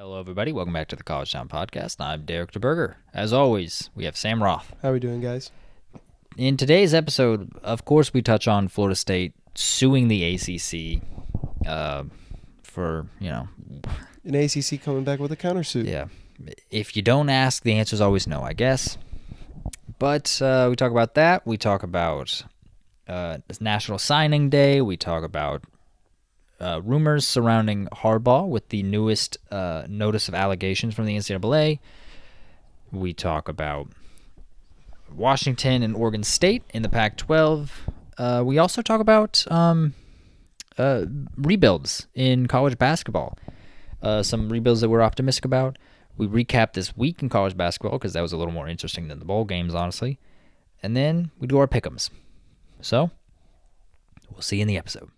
Hello, everybody. Welcome back to the College Town Podcast. I'm Derek DeBurger. As always, we have Sam Roth. How are we doing, guys? In today's episode, of course, we touch on Florida State suing the ACC for, An ACC coming back with a countersuit. yeah. If you don't ask, the answer is always no, I guess. But we talk about that. We talk about National Signing Day. We talk about rumors surrounding Harbaugh with the newest notice of allegations from the NCAA. We talk about Washington and Oregon State in the Pac-12. We also talk about rebuilds in college basketball. Some rebuilds that we're optimistic about. We recap this week in college basketball because that was a little more interesting than the bowl games, honestly. And then we do our pick'ems. So, we'll see you in the episode.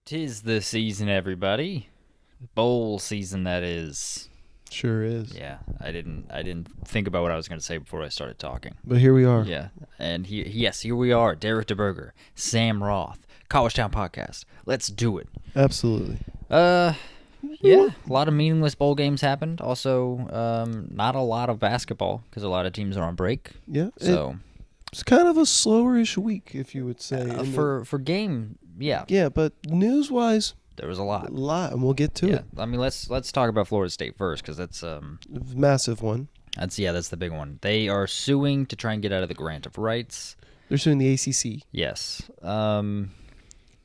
Tis the season, everybody. Bowl season, that is. Sure is. Yeah, I didn't think about what I was going to say before I started talking. But here we are. Yeah, and here we are, Derek DeBurger, Sam Roth, College Town Podcast. Let's do it. Absolutely. Yeah, a lot of meaningless bowl games happened. Also, not a lot of basketball because a lot of teams are on break. Yeah. So It's kind of a slower-ish week, if you would say. for game, yeah. Yeah, but news-wise, There was a lot. and we'll get to it. I mean, let's talk about Florida State first because that's Massive one. that's the big one. They are suing to try and get out of the grant of rights. They're suing the ACC, Yes.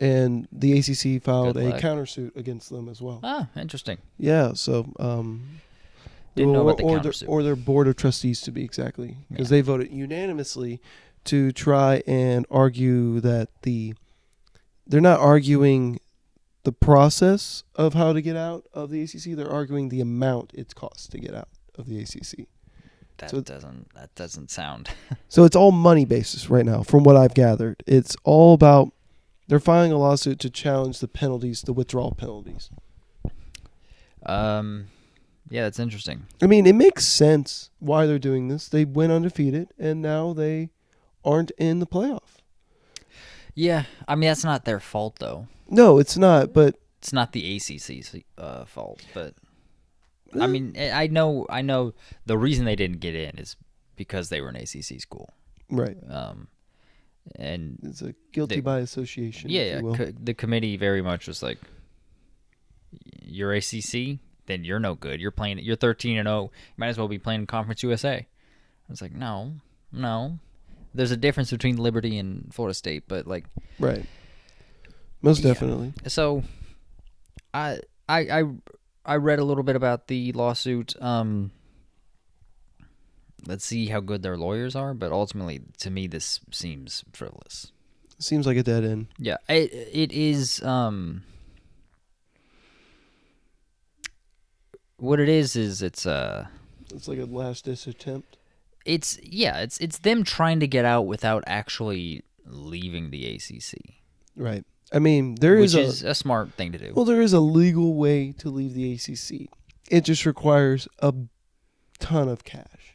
and the ACC filed Good a luck. countersuit against them as well. Interesting. Yeah, so Didn't know about the or countersuit. or their board of trustees, to be exactly, because Yeah. they voted unanimously to try and argue that they're not arguing the process of how to get out of the ACC. They're arguing the amount it costs to get out of the ACC. That So- doesn't sound. So it's all money basis right now, from what I've gathered. It's all about they're filing a lawsuit to challenge the penalties, the withdrawal penalties. Yeah, that's interesting. I mean, it makes sense why they're doing this. They went undefeated, and now they aren't in the playoff. Yeah, I mean that's not their fault though. No, it's not, but It's not the ACC's fault, but I mean I know the reason they didn't get in is because they were an ACC school. right. And It's a guilty by association. if yeah, you will. the committee very much was like, you're ACC, then you're no good. You're 13-0. You might as well be playing Conference USA. I was like, no. There's a difference between Liberty and Florida State, but like, Right. Most Yeah. definitely. so I read a little bit about the lawsuit. Let's see how good their lawyers are, but ultimately, to me, this seems frivolous. Seems like a dead end. Yeah, it is. What it is it's It's like a last ditch attempt. it's them trying to get out without actually leaving the ACC, Right. I mean, there which is is a smart thing to do. there is a legal way to leave the ACC. It just requires a ton of cash.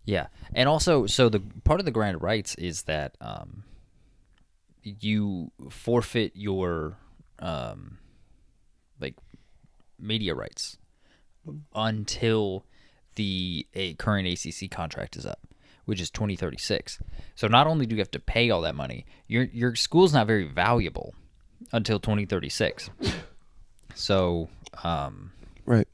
Yeah, and also, so the part of the grant of rights is that you forfeit your like media rights until the current ACC contract is up, which is 2036. So not only do you have to pay all that money, your school's not very valuable until 2036. So Right.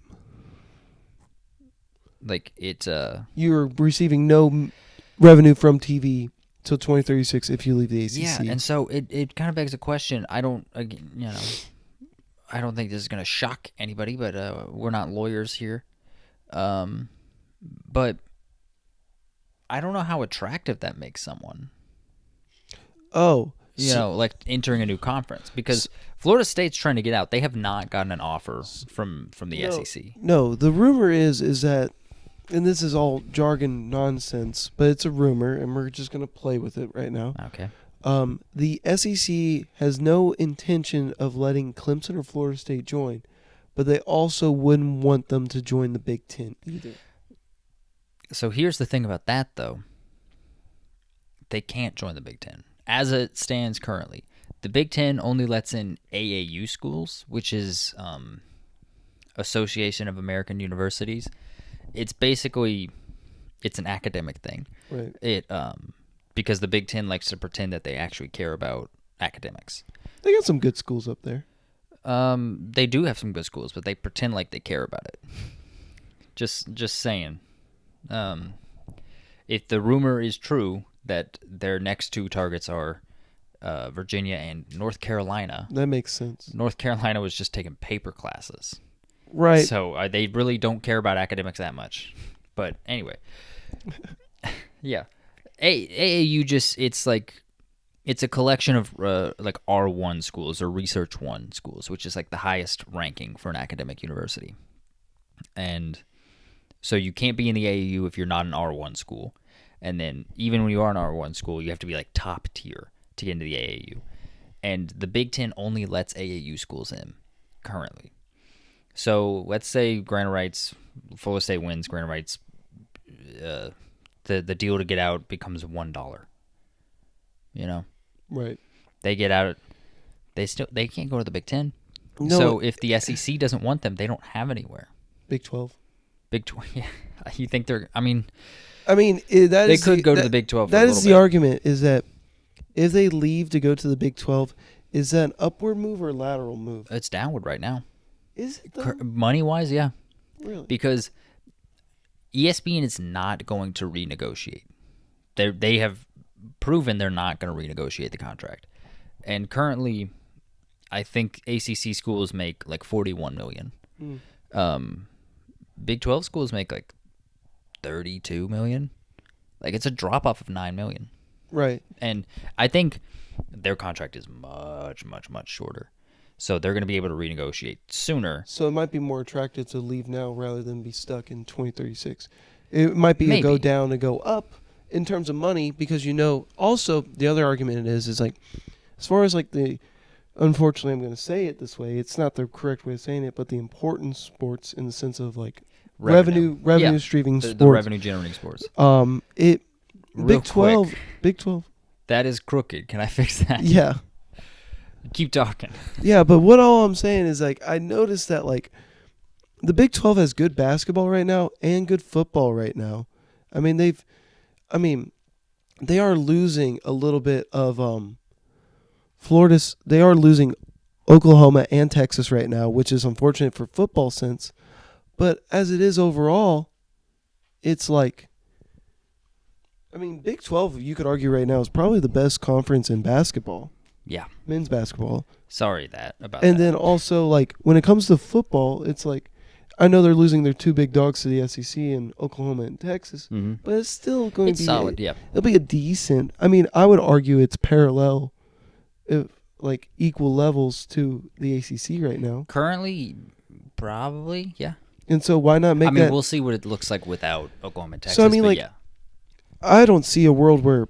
like it You're receiving no revenue from TV till 2036 if you leave the ACC. yeah, and so it kind of begs a question. I don't think this is going to shock anybody, but we're not lawyers here. But I don't know how attractive that makes someone. Oh, Like entering a new conference, because Florida State's trying to get out. They have not gotten an offer from the SEC. No, the rumor is that, and this is all jargon nonsense, but it's a rumor, and we're just going to play with it right now. Okay. The SEC has no intention of letting Clemson or Florida State join, but they also wouldn't want them to join the Big Ten either. So here's the thing about that, though. They can't join the Big Ten. As it stands currently, the Big Ten only lets in AAU schools, which is Association of American Universities. It's basically it's an academic thing. Right. It because the Big Ten likes to pretend that they actually care about academics. They got some good schools up there. They do have some good schools, but they pretend like they care about it. Just saying. If the rumor is true that their next two targets are Virginia and North Carolina, That makes sense. North Carolina was just taking paper classes. Right. So they really don't care about academics that much. But anyway, yeah, AAU it's a collection of like R1 schools or Research 1 schools, which is like the highest ranking for an academic university. And so you can't be in the AAU if you're not an R1 school. And then even when you are an R1 school, you have to be like top tier to get into the AAU. And the Big Ten only lets AAU schools in currently. So let's say Granite Rights, Florida State wins, Granite Rights, the deal to get out becomes $1. You know? Right. They get out, they can't go to the Big Ten. No. So if the SEC doesn't want them, they don't have anywhere. Big 12. Big 12, yeah. You think they're, I mean, they could go to the Big 12 for a That little is the bit. argument, is that if they leave to go to the Big 12, is that an upward move or a lateral move? It's downward right now. Is it though? Money-wise, yeah. Really? Because ESPN is not going to renegotiate. They have proven they're not going to renegotiate the contract. And currently, I think ACC schools make like $41 million. Big 12 schools make like $32 million. Like it's a drop-off of $9 million. Right. And I think their contract is much, much, much shorter. So they're going to be able to renegotiate sooner. So it might be more attractive to leave now rather than be stuck in 2036. It might be Maybe. a go down and go up in terms of money because, also the other argument is like, as far as like unfortunately I'm going to say it this way, it's not the correct way of saying it, but the important sports in the sense of like revenue Yeah. streaming sports. The revenue generating sports. Real Big 12, quick. Big 12. That is crooked. Can I fix that? Yeah. Keep talking. Yeah, but what all I'm saying is like I noticed that like the Big 12 has good basketball right now and good football right now. They are losing a little bit of they are losing Oklahoma and Texas right now, which is unfortunate for football sense. But as it is overall, it's like Big 12, you could argue right now, is probably the best conference in basketball. Yeah. Men's basketball. Sorry about And that. then also, like, when it comes to football, it's like, I know they're losing their two big dogs to the SEC in Oklahoma and Texas, but it's still going to be solid, yeah. It'll be a decent. I would argue it's parallel, like equal levels to the ACC right now. Currently, probably, yeah. And so why not make that? We'll see what it looks like without Oklahoma and Texas. So but yeah. I don't see a world where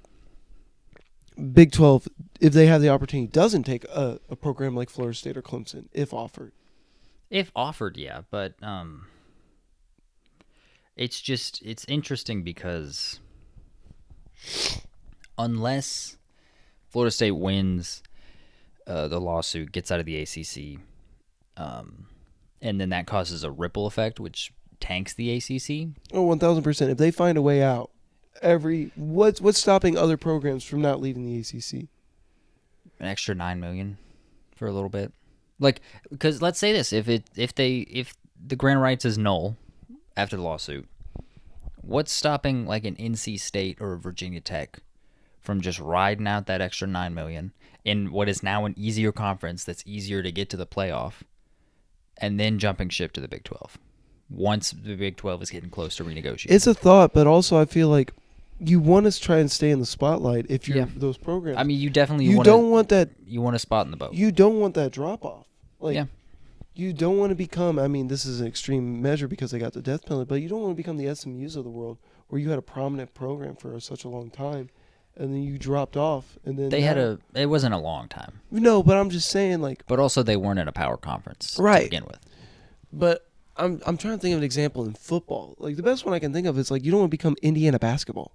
Big 12, if they have the opportunity, doesn't take a program like Florida State or Clemson if offered. If offered, yeah, but it's interesting because unless Florida State wins the lawsuit, gets out of the ACC, and then that causes a ripple effect, which tanks the ACC. Oh, 1,000%. If they find a way out, what's stopping other programs from not leaving the ACC? An extra $9 million for a little bit. Like, because let's say this: if the grant rights is null after the lawsuit, what's stopping like an NC State or a Virginia Tech from just riding out that extra $9 million in what is now an easier conference that's easier to get to the playoff, and then jumping ship to the Big 12 once the Big 12 is getting close to renegotiating? It's a thought, but also I feel like you want to try and stay in the spotlight if you're those programs. You definitely don't want that. You want a spot in the boat. You don't want that drop off. Yeah. You don't want to become. This is an extreme measure because they got the death penalty, but you don't want to become the SMUs of the world, where you had a prominent program for such a long time, and then you dropped off, and then It wasn't a long time. No, but I'm just saying, like. But also, they weren't in a power conference to begin with. But I'm trying to think of an example in football. Like the best one I can think of is like you don't want to become Indiana basketball.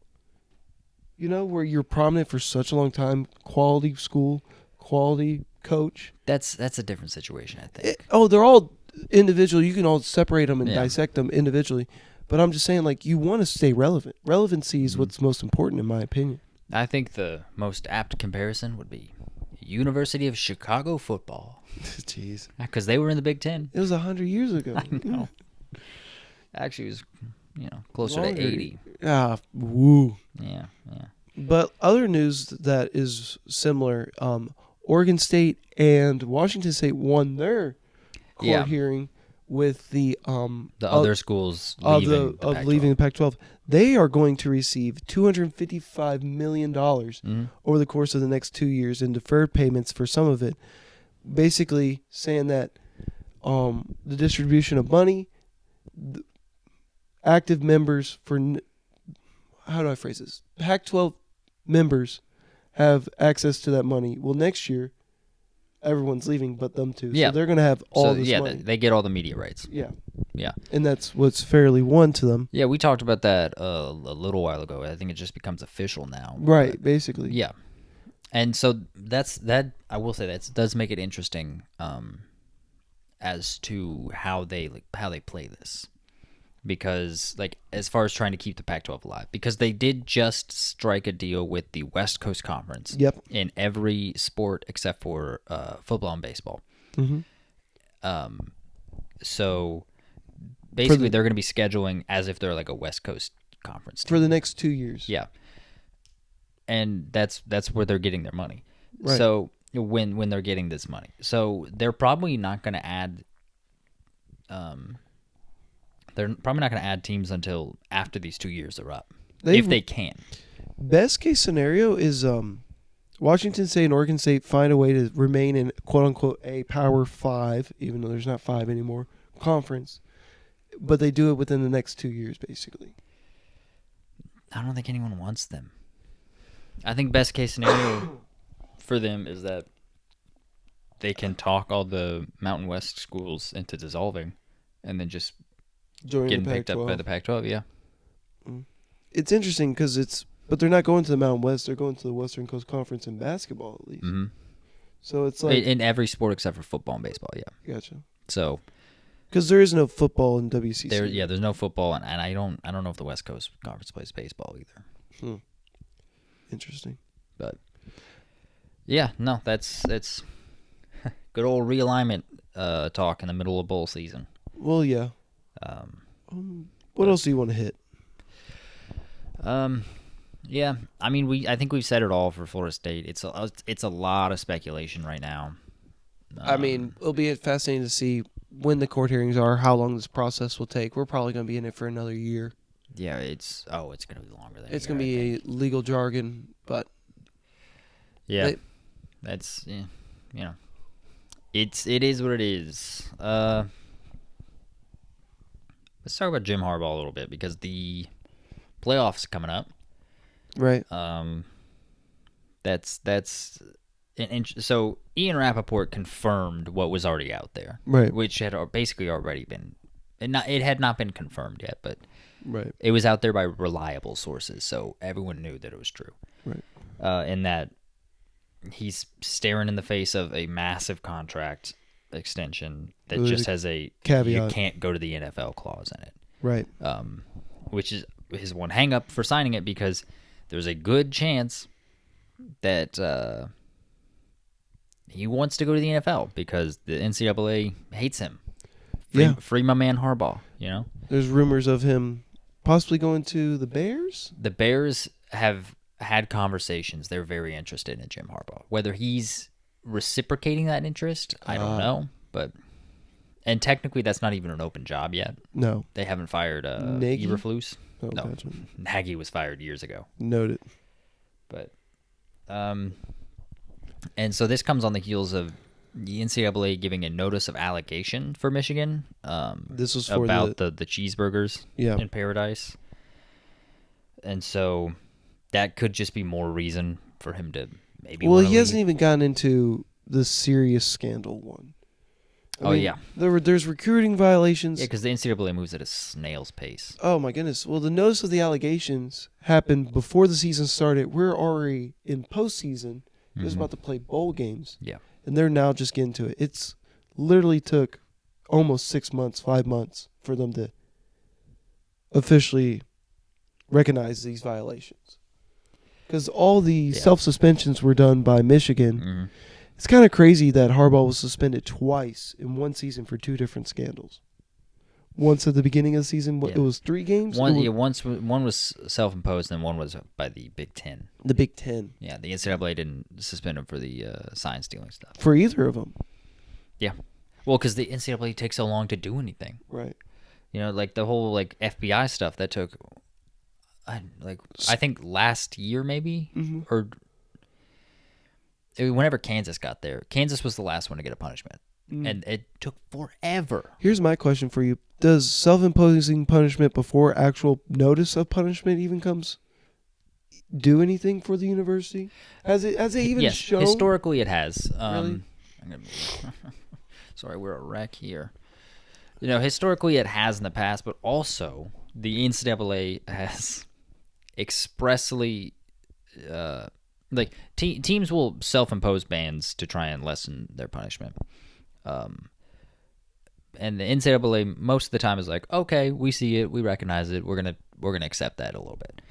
Where you're prominent for such a long time, quality school, quality coach. That's a different situation, I think. They're all individual. You can all separate them and Yeah. dissect them individually. But I'm just saying, like, you want to stay relevant. Relevancy is what's most important, in my opinion. I think the most apt comparison would be University of Chicago football. Jeez. Because they were in the Big Ten. It was 100 years ago. I know. Actually, it was, closer Longer. to 80. Woo. Yeah. But other news that is similar, Oregon State and Washington State won their court hearing with the other schools leaving leaving the Pac-12. They are going to receive $255 million over the course of the next 2 years in deferred payments for some of it, basically saying that the distribution of money, active members for how do I phrase this? Pac-12 members have access to that money. Well, next year, everyone's leaving but them two. Yeah. So they're going to have all this money. They get all the media rights. Yeah. Yeah. And that's what's fairly won to them. Yeah, we talked about that a little while ago. I think it just becomes official now. Right, but, basically. Yeah. And so that I will say that does make it interesting as to how they play this. Because, like, as far as trying to keep the Pac-12 alive, because they did just strike a deal with the West Coast Conference in every sport except for football and baseball. Mm-hmm. So basically, they're going to be scheduling as if they're like a West Coast Conference team. For the next 2 years. Yeah, and that's where they're getting their money. Right. So when they're getting this money, so they're probably not going to add. They're probably not going to add teams until after these 2 years are up, if they can. Best case scenario is Washington State and Oregon State find a way to remain in quote-unquote a Power 5, even though there's not 5 anymore, conference. But they do it within the next 2 years, basically. I don't think anyone wants them. I think best case scenario for them is that they can talk all the Mountain West schools into dissolving and then just getting picked up by the Pac-12, yeah. It's interesting because but they're not going to the Mountain West. They're going to the Western Coast Conference in basketball, at least. Mm-hmm. So it's like... In every sport except for football and baseball, yeah. Gotcha. So... Because there is no football in WCC. There's no football, and I don't know if the West Coast Conference plays baseball either. Interesting. But, yeah, no, that's good old realignment talk in the middle of bowl season. Well, yeah. What else do you want to hit? Yeah, I mean, I think we've said it all for Florida State. It's a lot of speculation right now. I mean, it'll be fascinating to see when the court hearings are, how long this process will take. We're probably going to be in it for another year. Yeah, it's going to be longer than it's going to be a legal jargon, but yeah, it is what it is. Let's talk about Jim Harbaugh a little bit because the playoffs coming up. Right. So Ian Rappaport confirmed what was already out there, right? Which had basically already been, it had not been confirmed yet, but right, it was out there by reliable sources, so everyone knew that it was true. Right. In that he's staring in the face of a massive contract extension that just has a caveat. You can't go to the NFL clause in it, right? Which is his one hang up for signing it because there's a good chance that he wants to go to the NFL because the NCAA hates him. Free my man Harbaugh, you know? There's rumors of him possibly going to the Bears? The Bears have had conversations. They're very interested in Jim Harbaugh. Whether he's reciprocating that interest, I don't know. And technically, that's not even an open job yet. No. They haven't fired Nagy? Eberflus. Oh, no, gotcha. Nagy was fired years ago. Noted. But, and so this comes on the heels of the NCAA giving a notice of allegation for Michigan. This was for about the cheeseburgers in Paradise. And so that could just be more reason for him to maybe. Well, he hasn't even gotten into the serious scandal one. I mean, there's recruiting violations. Yeah, because the NCAA moves at a snail's pace. Oh my goodness! Well, the notice of the allegations happened before the season started. We're already in postseason, just about to play bowl games. Yeah. And they're now just getting to it. It's literally took almost 6 months, 5 months for them to officially recognize these violations. Because all the self-suspensions were done by Michigan. Mm-hmm. It's kind of crazy that Harbaugh was suspended twice in one season for 2 different scandals. Once at the beginning of the season, it was 3 games? One was self-imposed and one was by the Big Ten. The Big Ten. Yeah, the NCAA didn't suspend him for the sign stealing stuff. For either of them. Yeah. Well, because the NCAA takes so long to do anything. Right. You know, like the whole like FBI stuff that took, I think last year maybe, or whenever Kansas got there. Kansas was the last one to get a punishment, and it took forever. Here's my question for you: does self-imposing punishment before actual notice of punishment even comes do anything for the university? Has it even shown? Historically it has. Really? Sorry, we're a wreck here. You know, historically it has in the past, but also the NCAA has expressly, teams will self-impose bans to try and lessen their punishment. And the NCAA most of the time is like, okay, we see it, we recognize it, we're gonna accept that a little bit.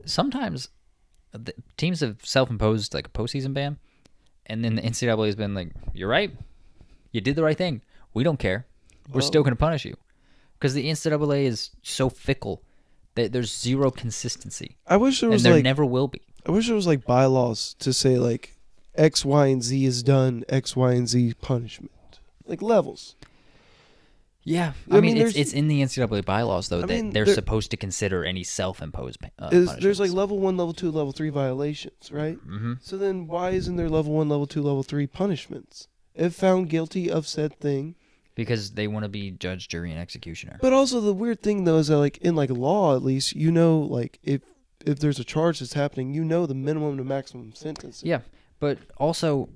Sometimes the teams have self-imposed like a postseason ban, and then the NCAA has been like, you're right, you did the right thing, we don't care, we're still gonna punish you, because the NCAA is so fickle that there's zero consistency. I wish there was and there never will be. I wish there was like bylaws to say like X, Y, and Z is done, X, Y, and Z punishment, like levels. Yeah, I mean it's in the NCAA bylaws though that they're supposed to consider any self-imposed punishments. There's like level 1, level 2, level 3 violations, right? Mm-hmm. So then why isn't there level 1, level 2, level 3 punishments if found guilty of said thing? Because they want to be judge, jury, and executioner. But also the weird thing though is that like in like law at least, you know, like if there's a charge that's happening, you know the minimum to maximum sentence. Yeah, but also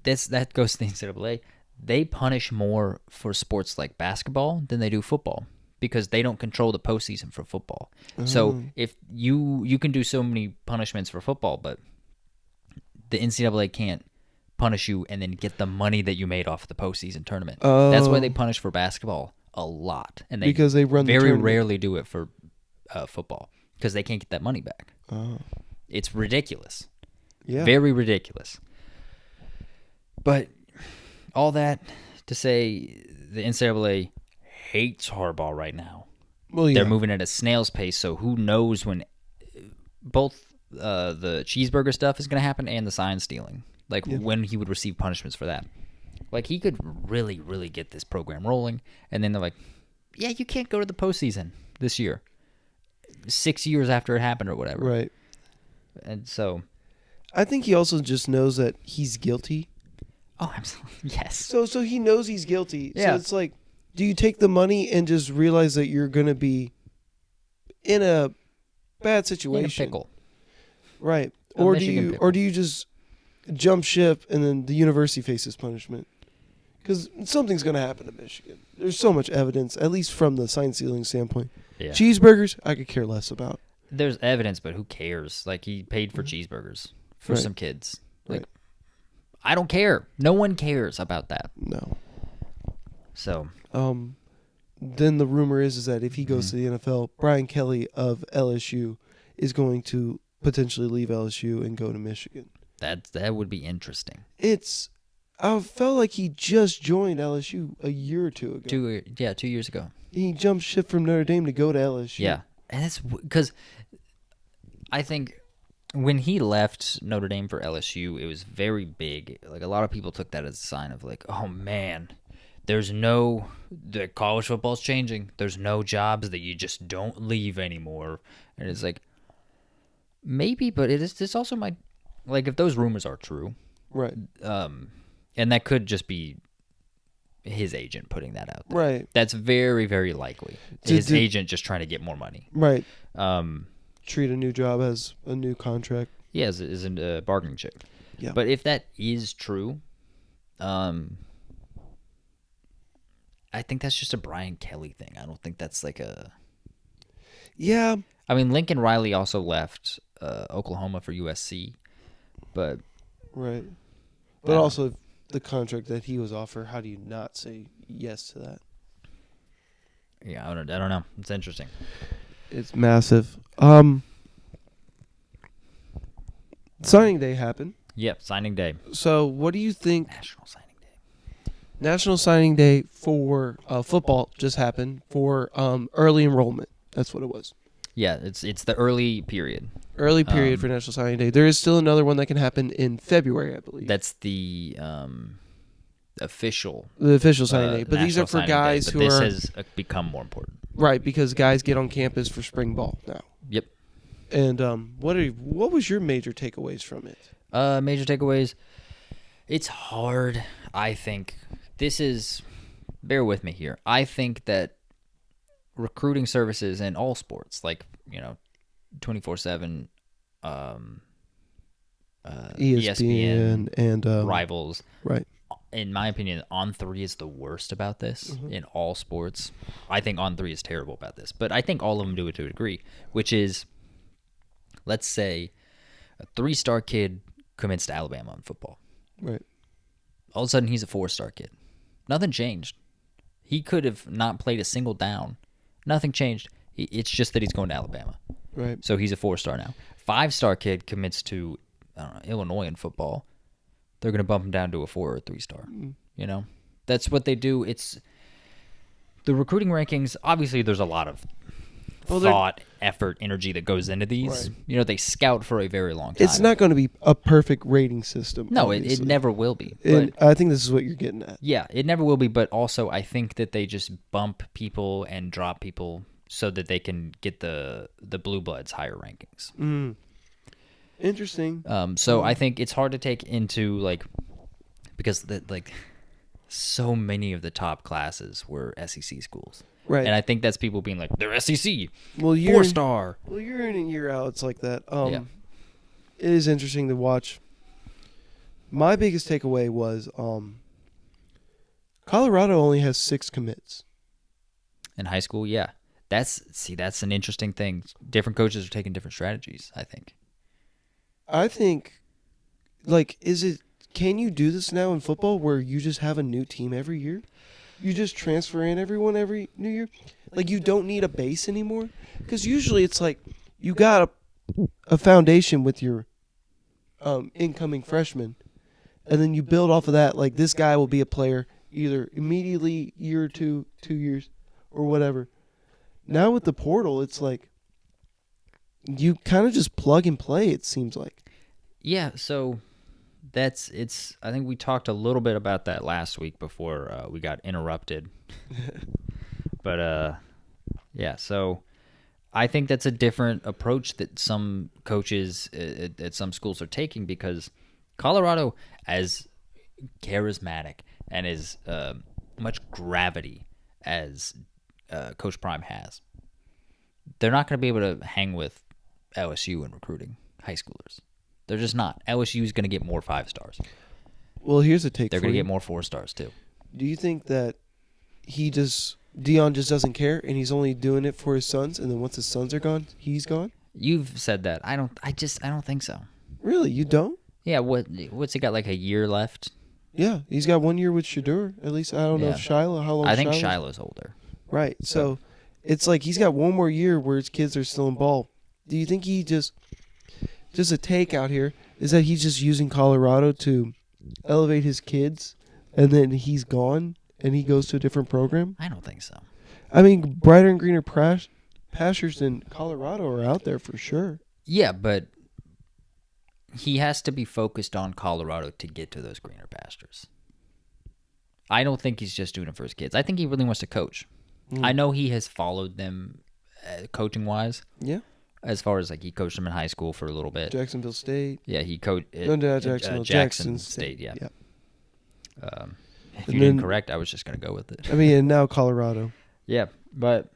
that goes to the NCAA. They punish more for sports like basketball than they do football because they don't control the postseason for football. So if you can do so many punishments for football, but the NCAA can't punish you and then get the money that you made off the postseason tournament. That's why they punish for basketball a lot, and because they run very rarely do it for football because they can't get that money back. It's ridiculous. Yeah, very ridiculous. But all that to say, the NCAA hates Harbaugh right now. Well, yeah. They're moving at a snail's pace, so who knows when both the cheeseburger stuff is going to happen and the sign stealing. Like when he would receive punishments for that. Like he could really, really get this program rolling, and then they're like, yeah, you can't go to the postseason this year. 6 years after it happened or whatever. Right. And so I think he also just knows that he's guilty. Oh, absolutely. Yes. So he knows he's guilty. Yeah. So it's like, do you take the money and just realize that you're going to be in a bad situation? In a pickle. Right. Or do you just jump ship and then the university faces punishment? Because something's going to happen to Michigan. There's so much evidence, at least from the sign stealing standpoint. Yeah. Cheeseburgers, I could care less about. There's evidence, but who cares? Like, he paid for cheeseburgers for some kids. Like, I don't care. No one cares about that. No. So. Then the rumor is that if he goes to the NFL, Brian Kelly of LSU is going to potentially leave LSU and go to Michigan. That would be interesting. I felt like he just joined LSU a year or two ago. 2 years ago. He jumped ship from Notre Dame to go to LSU. Yeah, and it's because I think when he left Notre Dame for LSU, it was very big. Like, a lot of people took that as a sign of like, oh man, the college football's changing. There's no jobs that you just don't leave anymore. And it's like, maybe, but it's also like, if those rumors are true, right? And that could just be his agent putting that out there. Right. That's very, very likely. His agent just trying to get more money. Right. Treat a new job as a new contract. Yeah, as a bargaining chip. Yeah. But if that is true, I think that's just a Brian Kelly thing. I don't think that's like a... Yeah. I mean, Lincoln Riley also left Oklahoma for USC, but Right. But also the contract that he was offered, how do you not say yes to that? Yeah, I don't know. It's interesting. It's massive. Signing day happened. Yep, signing day. So what do you think? National signing day. National signing day for football just happened for early enrollment. That's what it was. Yeah, it's the early period. Early period for National Signing Day. There is still another one that can happen in February, I believe. That's the official. The official signing day. But these are national for signing day, guys but who this are... has become more important. Right, because guys get on campus for spring ball now. Yep. And what was your major takeaways from it? Major takeaways. It's hard. I think this is. Bear with me here. I think that recruiting services in all sports, like 24/7, ESPN and Rivals. Right. In my opinion, On3 is the worst about this in all sports. I think On3 is terrible about this, but I think all of them do it to a degree, which is, let's say, a 3-star kid commits to Alabama in football. Right. All of a sudden, he's a 4-star kid. Nothing changed. He could have not played a single down. Nothing changed. It's just that he's going to Alabama. Right. So he's a 4-star now. 5-star kid commits to Illinois in football. They're going to bump him down to a 4 or a 3-star. That's what they do. It's the recruiting rankings. Obviously, there's a lot of thought, effort, energy that goes into these. Right. They scout for a very long time. It's not going to be a perfect rating system. No, it never will be. And I think this is what you're getting at. Yeah, it never will be. But also, I think that they just bump people and drop people so that they can get the blue bloods higher rankings. Mm. Interesting. So I think it's hard to take into because so many of the top classes were SEC schools, right? And I think that's people being like, they're SEC, well, 4-star. Well, year in and year out, it's like that. Yeah. It is interesting to watch. My biggest takeaway was Colorado only has 6 commits in high school. Yeah, that's an interesting thing. Different coaches are taking different strategies, I think. Can you do this now in football where you just have a new team every year? You just transfer in everyone every new year? Like, you don't need a base anymore? Because usually it's like you got a foundation with your incoming freshmen, and then you build off of that. Like, this guy will be a player either immediately, year or 2 years, or whatever. Now with the portal, it's like you kind of just plug and play, it seems like. Yeah, so I think we talked a little bit about that last week before we got interrupted. But yeah, so I think that's a different approach that some coaches at some schools are taking, because Colorado, as charismatic and as much gravity as Coach Prime has, they're not going to be able to hang with LSU in recruiting high schoolers. They're just not. LSU is going to get more 5-stars. Well, here's a take. They're going to get more 4-stars too. Do you think that Deion just doesn't care, and he's only doing it for his sons, and then once his sons are gone, he's gone? You've said that. I don't think so. Really, you don't? Yeah. What's he got? Like a year left? Yeah, he's got 1 year with Shadur. At least I don't know if Shiloh. How long? I think Shiloh's older. Right. So it's like he's got 1 more year where his kids are still in ball. Do you think he just a take out here is that he's just using Colorado to elevate his kids, and then he's gone and he goes to a different program? I don't think so. I mean, brighter and greener pastures in Colorado are out there for sure. Yeah, but he has to be focused on Colorado to get to those greener pastures. I don't think he's just doing it for his kids. I think he really wants to coach. I know he has followed them coaching-wise. Yeah. As far as he coached them in high school for a little bit. Jacksonville State. Yeah, he coached Jackson State. Yeah. If And you didn't correct, I was just going to go with it. I mean, and now Colorado. Yeah, but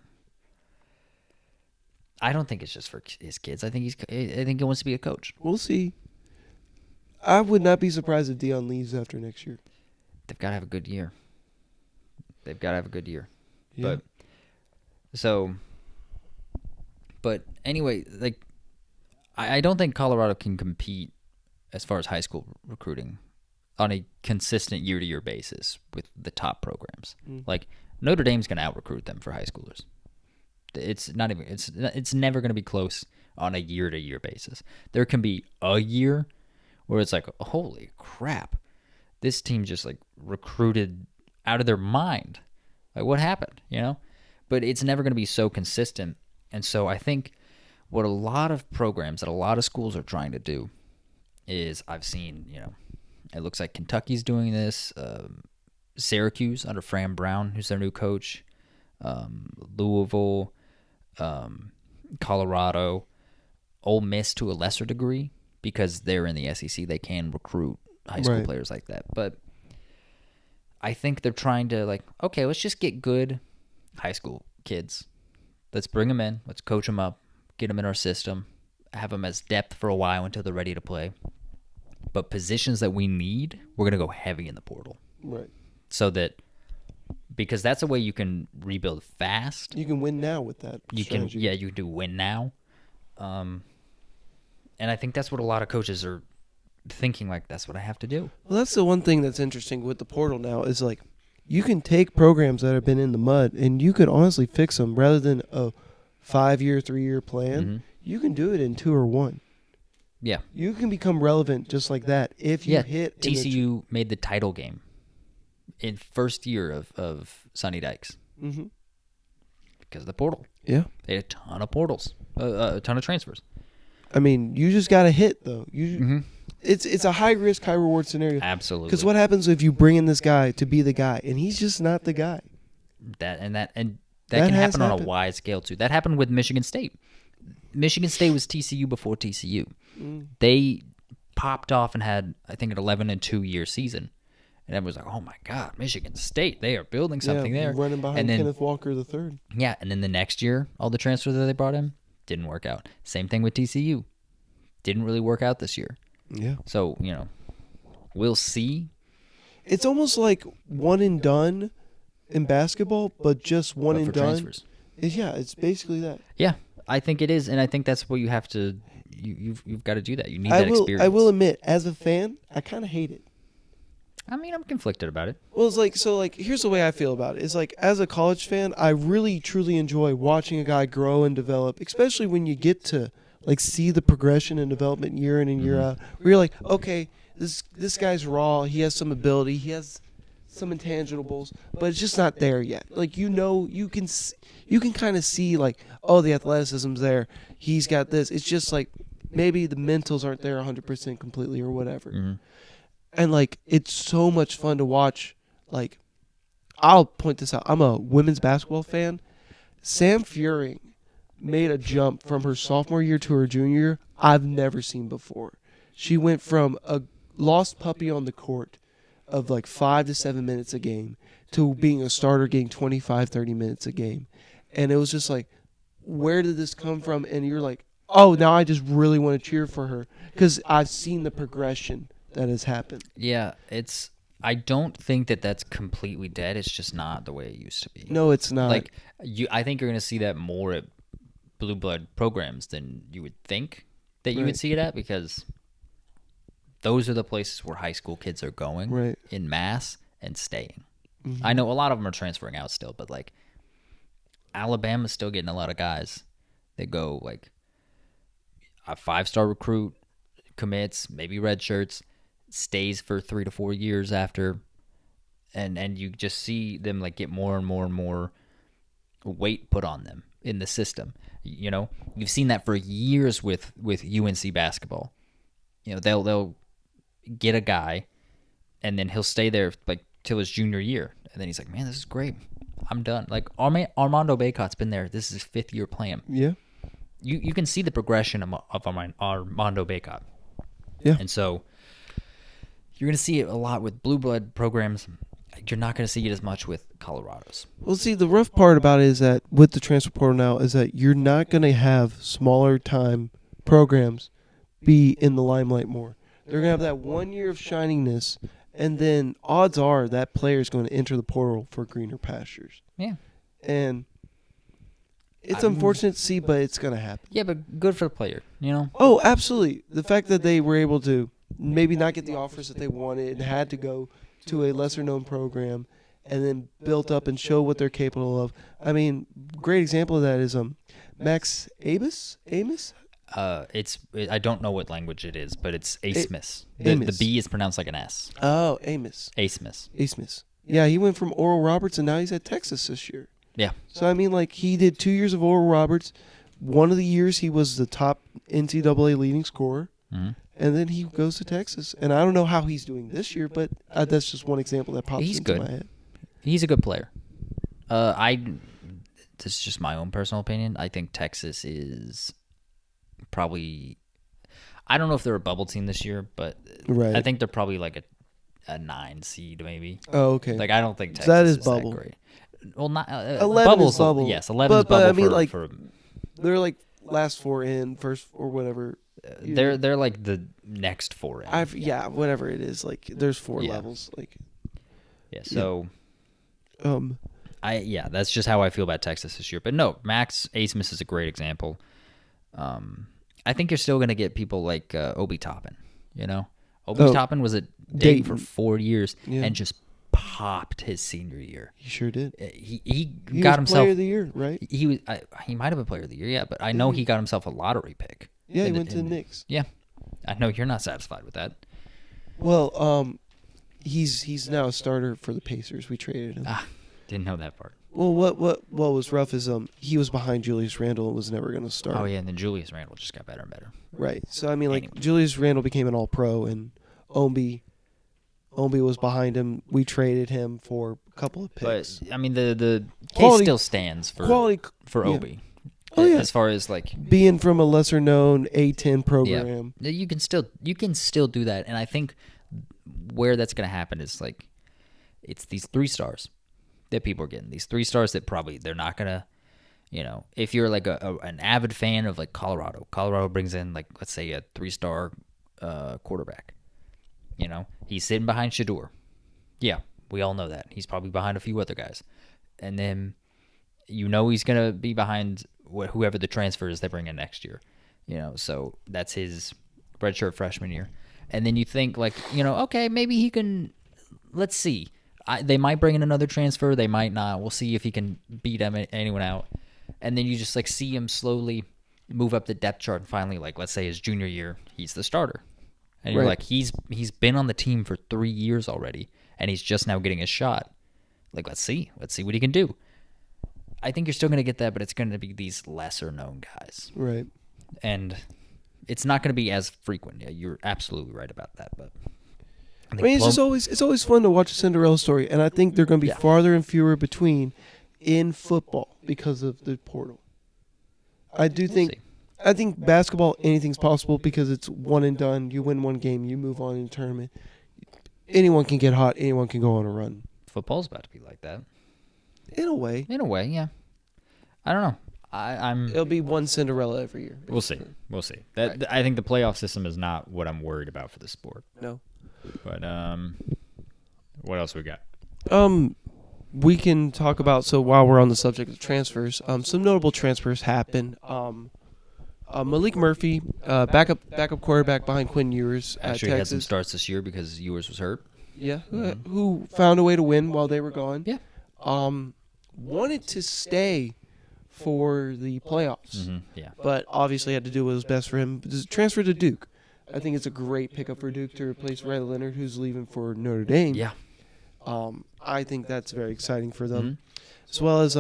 I don't think it's just for his kids. I think he wants to be a coach. We'll see. I would not be surprised if Deion leaves after next year. They've got to have a good year. Yeah. But anyway, I don't think Colorado can compete as far as high school recruiting on a consistent year-to-year basis with the top programs. Like Notre Dame's going to out-recruit them for high schoolers. It's never going to be close on a year-to-year basis. There can be a year where it's like, holy crap, this team just like recruited out of their mind. Like, what happened, you know? But it's never going to be so consistent. And so I think what a lot of programs that a lot of schools are trying to do is, I've seen, you know, it looks like Kentucky's doing this, Syracuse under Fran Brown, who's their new coach, Louisville, Colorado, Ole Miss to a lesser degree, because they're in the SEC. They can recruit high school players like that. But I think they're trying to, like, okay, let's just get good high school kids. Let's bring them in. Let's coach them up, get them in our system, have them as depth for a while until they're ready to play. But positions that we need, we're going to go heavy in the portal. Right. So that, because that's a way you can rebuild fast. You can win now with that strategy. You can do win now. And I think that's what a lot of coaches are thinking, like, that's what I have to do. Well, that's the one thing that's interesting with the portal now is, like, you can take programs that have been in the mud and you could honestly fix them rather than a 5-year, 3-year plan. Mm-hmm. You can do it in 2 or 1. Yeah. You can become relevant just like that if you hit. TCU made the title game in first year of Sonny Dykes because of the portal. Yeah. They had a ton of portals, a ton of transfers. I mean, you just got to hit, though. It's a high-risk, high-reward scenario. Absolutely. Because what happens if you bring in this guy to be the guy, and he's just not the guy? That can happen on a wide scale, too. That happened with Michigan State. Michigan State was TCU before TCU. They popped off and had, I think, an 11-2 year season. And everyone was like, oh, my God, Michigan State, they are building something there. Running behind Kenneth Walker III. Yeah, and then the next year, all the transfers that they brought in didn't work out. Same thing with TCU. Didn't really work out this year. Yeah. So, you know, we'll see. It's almost like one and done in basketball, but just one and done. Transfers. It's basically that. Yeah, I think it is, and I think that's what you have to. You've got to do that. You need that experience. I will admit, as a fan, I kind of hate it. I mean, I'm conflicted about it. Well, it's like, here's the way I feel about it. It's like, as a college fan, I really, truly enjoy watching a guy grow and develop, especially when you get to, like, see the progression and development year in and year out. Where you're like, okay, this guy's raw. He has some ability. He has some intangibles, but it's just not there yet. Like, you can kind of see, like, oh, the athleticism's there. He's got this. It's just like maybe the mentals aren't there 100% completely or whatever. And, like, it's so much fun to watch. Like, I'll point this out. I'm a women's basketball fan. Sam Furing made a jump from her sophomore year to her junior year I've never seen before. She went from a lost puppy on the court of, like, 5 to 7 minutes a game to being a starter getting 25, 30 minutes a game. And it was just like, where did this come from? And you're like, oh, now I just really want to cheer for her because I've seen the progression that has happened. Yeah, I don't think that that's completely dead. It's just not the way it used to be. No, it's not. Like, I think you're going to see that more at blue blood programs than you would think that you would see it at, because those are the places where high school kids are going in mass and staying. I know a lot of them are transferring out still, but, like, Alabama's still getting a lot of guys that go, like, a 5-star recruit, commits, maybe red shirts, stays for 3 to 4 years after, and you just see them, like, get more and more and more weight put on them in the system. You know, you've seen that for years with UNC basketball. You know, they'll get a guy, and then he'll stay there, like, till his junior year, and then he's like, man, this is great. I'm done. Like, Armando Bacot's been there. This is his 5th year playing. Yeah. You can see the progression of Armando Bacot. Yeah. And so you're going to see it a lot with blue blood programs. You're not going to see it as much with Colorado's. Well, see, the rough part about it is that with the transfer portal now is that you're not going to have smaller time programs be in the limelight more. They're going to have that 1 year of shininess, and then odds are that player is going to enter the portal for greener pastures. Yeah. And it's unfortunate to see, but it's going to happen. Yeah, but good for the player, you know? Oh, absolutely. The fact that they were able to maybe not get the offers that they wanted and had to go to a lesser known program and then built up and show what they're capable of. I mean, great example of that is Max Amos? I don't know what language it is, but it's Asmus. Amos. The B is pronounced like an S. Oh, Amos. Asmus. Yeah, he went from Oral Roberts and now he's at Texas this year. Yeah. So, I mean, like, he did 2 years of Oral Roberts. One of the years he was the top NCAA leading scorer. Mm-hmm. And then he goes to Texas. And I don't know how he's doing this year, but that's just one example that pops into my head. He's a good player. This is just my own personal opinion. I think Texas is probably, I don't know if they're a bubble team this year, but right. I think they're probably like a 9 seed maybe. Oh, okay. Like I don't think Texas that is is bubble. that great. Well, not 11 bubbles, is bubble. Yes, 11 is bubble. But I mean, they're like last 4 in, first or whatever. They're like the next 4 in. Yeah, whatever it is. Like there's 4 levels. Like so. That's just how I feel about Texas this year. But no, Max Asmus is a great example. I think you're still gonna get people like Obi Toppin. You know, Obi Toppin was at Dayton for 4 years and just popped his senior year. He sure did. He got himself player of the year, right? He might have been player of the year, yeah. But I know he got himself a lottery pick. Yeah, he went to the Knicks. Yeah, I know you're not satisfied with that. Well, he's now a starter for the Pacers. We traded him. Didn't know that part. Well, what was rough is he was behind Julius Randle and was never going to start. Oh yeah, and then Julius Randle just got better and better. Right. So I mean, like Julius Randle became an All-Pro, and Obi was behind him. We traded him for a couple of picks. But I mean, the quality, case still stands for Obi. Oh yeah. As far as like being from a lesser known A10 program, you can still do that, and I think where that's going to happen is like it's these 3 stars that people are getting. These 3 stars that probably they're not gonna, if you're like an avid fan of like Colorado brings in like let's say a 3-star quarterback. He's sitting behind Shador. Yeah, we all know that. He's probably behind a few other guys, and then he's gonna be behind whoever the transfer is they bring in next year. So that's his redshirt freshman year, and then you think like okay, maybe he can. Let's see. They might bring in another transfer. They might not. We'll see if he can beat anyone out. And then you just like see him slowly move up the depth chart. And finally, like let's say his junior year, he's the starter. And you're like, he's been on the team for 3 years already, and he's just now getting his shot. Like let's see what he can do. I think you're still going to get that, but it's going to be these lesser known guys. Right. And it's not going to be as frequent. Yeah, you're absolutely right about that. But I mean, it's always fun to watch a Cinderella story, and I think they're going to be farther and fewer between in football because of the portal. I think basketball, anything's possible because it's one and done. You win one game, you move on in the tournament. Anyone can get hot. Anyone can go on a run. Football's about to be like that. In a way, yeah. I don't know. It'll be one Cinderella every year. Basically. We'll see. I think the playoff system is not what I'm worried about for the sport. No. But what else we got? We can talk about, so while we're on the subject of transfers, some notable transfers happened. Malik Murphy, backup quarterback behind Quinn Ewers at Actually Texas. had some starts this year because Ewers was hurt. Yeah, who found a way to win while they were gone. Yeah. Wanted to stay for the playoffs. Mm-hmm. Yeah. But obviously had to do what was best for him. Transfer to Duke. I think it's a great pickup for Duke to replace Ray Leonard, who's leaving for Notre Dame. Yeah. I think that's very exciting for them. Mm-hmm. As well as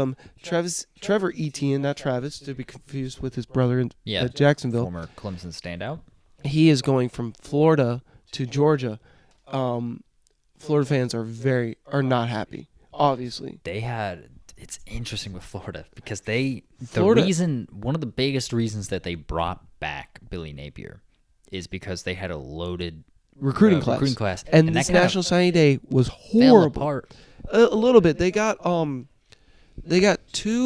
Trevor Etienne, not Travis, to be confused with his brother at Jacksonville. Former Clemson standout. He is going from Florida to Georgia. Florida fans are not happy, obviously. It's interesting with Florida because one of the biggest reasons that they brought back Billy Napier is because they had a loaded recruiting class. And this National Signing Day was horrible. Fell apart. A little bit. They got 2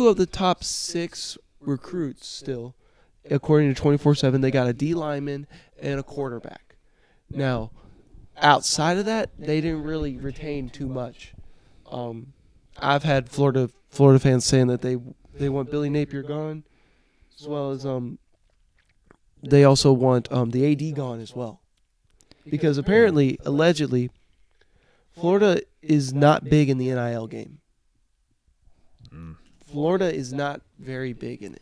of the top 6 recruits still, according to 24/7. They got a D lineman and a quarterback. Now, outside of that, they didn't really retain too much. I've had Florida fans saying that they want Billy Napier gone, as well as they also want the AD gone as well. because apparently, allegedly, Florida is not big in the NIL game. Florida is not very big in it.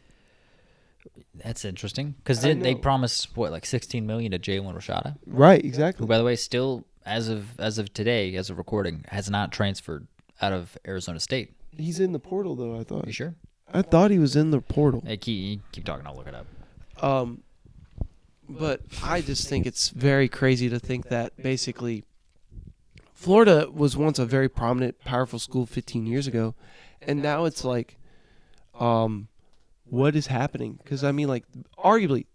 That's interesting because I they know. promised what, like $16 million to Jalen Rashada, Right, who, exactly. by the way, still as of today, as of recording, has not transferred out of Arizona State. He's in the portal, though, I thought. You sure? I thought he was in the portal. Hey, keep talking. I'll look it up. But I just think it's very crazy to think that basically Florida was once a very prominent, powerful school 15 years ago, and now it's like, what is happening? Because, I mean, like, arguably,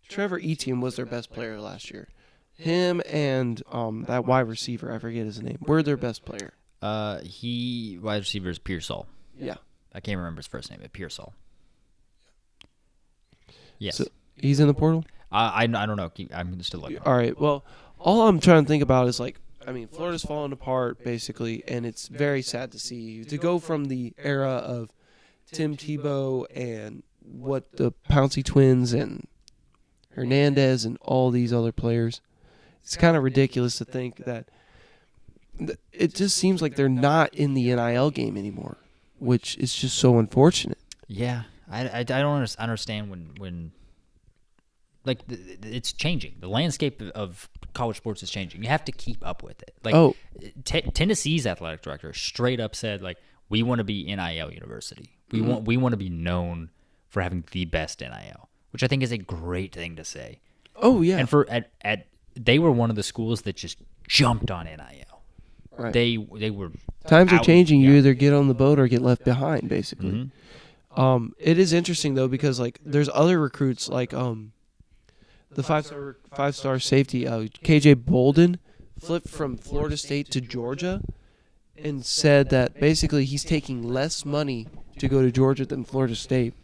Trevor Etienne was their best player last year. Him and that wide receiver, I forget his name, were their best player. Wide receiver is Pearsall. Yeah. I can't remember his first name, but Pearsall. Yes. So he's in the portal? I don't know. I'm still looking. All right. Well, all I'm trying to think about is, like, I mean, Florida's falling apart, basically, and it's very sad to see. To go from the era of Tim Tebow and what the Pouncey twins and Hernandez and all these other players, it's kind of ridiculous to think that it just seems like they're not in the NIL game anymore, which is just so unfortunate. Yeah, I don't understand when like it's changing. The landscape of college sports is changing. You have to keep up with it. Like Tennessee's athletic director straight up said, like, we want to be NIL university. We want to be known for having the best NIL, which I think is a great thing to say. Oh yeah. And for they were one of the schools that just jumped on NIL. Right. They were Times are changing. Yeah. You either get on the boat or get left behind, basically. Mm-hmm. It is interesting though because like there's other recruits like the five-star safety KJ Bolden flipped from Florida State to Georgia and said that basically he's taking less money to go to Georgia than Florida State.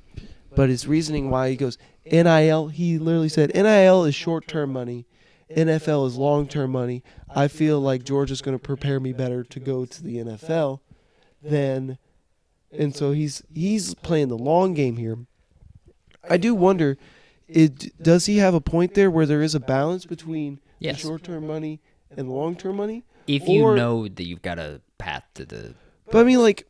But his reasoning why he goes NIL, he literally said NIL is short-term money, NFL is long-term money. I feel like Georgia's going to prepare me better to go to the NFL than, and so he's playing the long game here. I do wonder, does he have a point there where there is a balance between Yes. the short-term money and the long-term money? If you know that you've got a path to the. But I mean, like,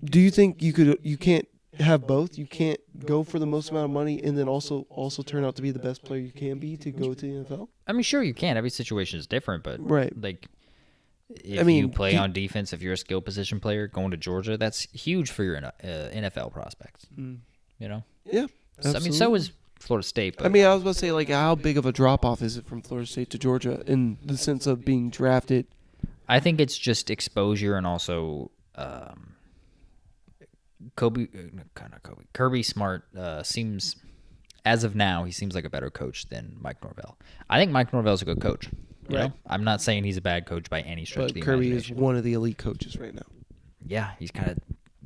do you think you can't have both? You can't go for the most amount of money and then also turn out to be the best player you can be to go to the NFL? I mean, sure you can. Every situation is different, but Right. like, if you play on defense, if you're a skill position player going to Georgia, that's huge for your NFL prospects. You know. Yeah. I mean, so is Florida State. But I mean, I was about to say, like, how big of a drop-off is it from Florida State to Georgia in the sense of being drafted? I think it's just exposure and also Kirby Smart seems, as of now, he seems like a better coach than Mike Norvell. I think Mike Norvell's a good coach. You know? I'm not saying he's a bad coach by any stretch of the But Kirby is imagination. one of the elite coaches right now. Yeah, he's kind of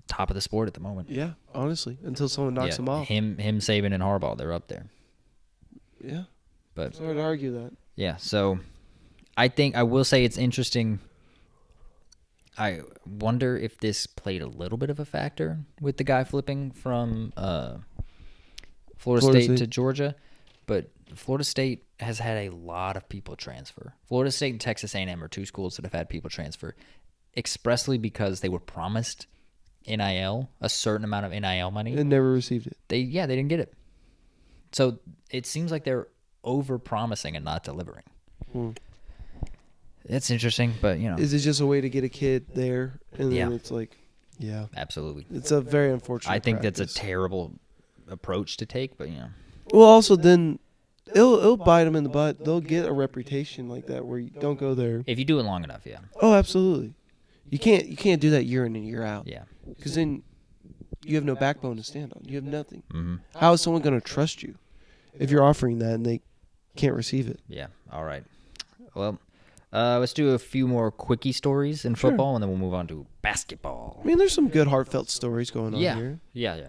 top of the sport at the moment. Yeah, honestly, until someone knocks him off. Him, Saban, and Harbaugh, they're up there. Yeah, But it's hard to argue that. yeah, so I think I will say it's interesting. I wonder if this played a little bit of a factor with the guy flipping from Florida State to Georgia, but Florida State has had a lot of people transfer. Florida State and Texas A&M are two schools that have had people transfer expressly because they were promised NIL, a certain amount of NIL money. And never received it. They didn't get it. So it seems like they're over-promising and not delivering. It's interesting, but, you know. Is it just a way to get a kid there? And then Yeah. it's like, yeah. Absolutely. It's a very unfortunate I think practice. that's a terrible approach to take, but, you know. Well, also then it'll bite them in the butt. They'll get a reputation like that where you don't go there. If you do it long enough, yeah. Oh, absolutely. You can't do that year in and year out. Yeah. Because then you have no backbone to stand on. You have nothing. Mm-hmm. How is someone going to trust you if you're offering that and they can't receive it? Yeah. All right. Well, let's do a few more quickie stories in football, and then we'll move on to basketball. I mean, there's some good heartfelt stories going on Yeah. here. Yeah.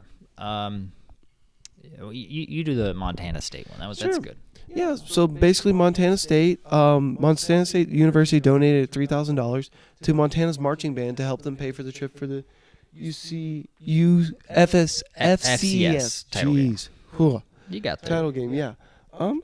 You do the Montana State one. That's good. Yeah, so basically Montana State University donated $3,000 to Montana's marching band to help them pay for the trip for the FCS title game. Jeez. Whew. You got that. Title game, yeah.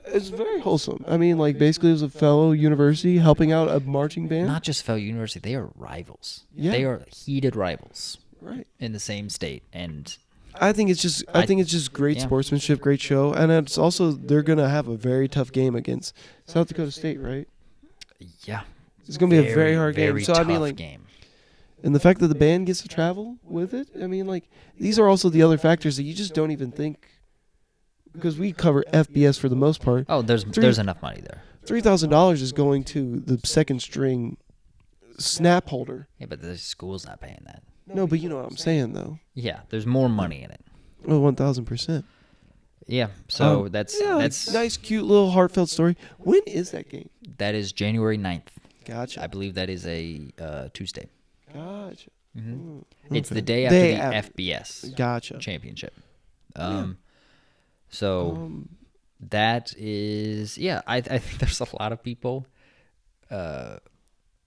It's very wholesome. I mean, like basically, it was a fellow university helping out a marching band. Not just fellow university, they are rivals. Yeah. They are heated rivals Right. in the same state, and I think it's just great yeah. sportsmanship, great show, and it's also they're gonna have a very tough game against South Dakota State, right? yeah, It's gonna be a very hard game. very So I mean, tough like, game. and the fact that the band gets to travel with it, I mean, like, these are also the other factors that you just don't even think, because we cover FBS for the most part. Oh, there's enough money there. $3,000 is going to the second string snap holder. Yeah, but the school's not paying that. No, but you know what I'm saying, though. Yeah, there's more money in it. Oh, 1,000%. Yeah, so Yeah, that's nice, cute little heartfelt story. When is that game? that is January 9th. Gotcha. I believe that is a Tuesday. Gotcha. It's Okay. the day after Day the after. FBS Gotcha. championship. Yeah. So that is I think there's a lot of people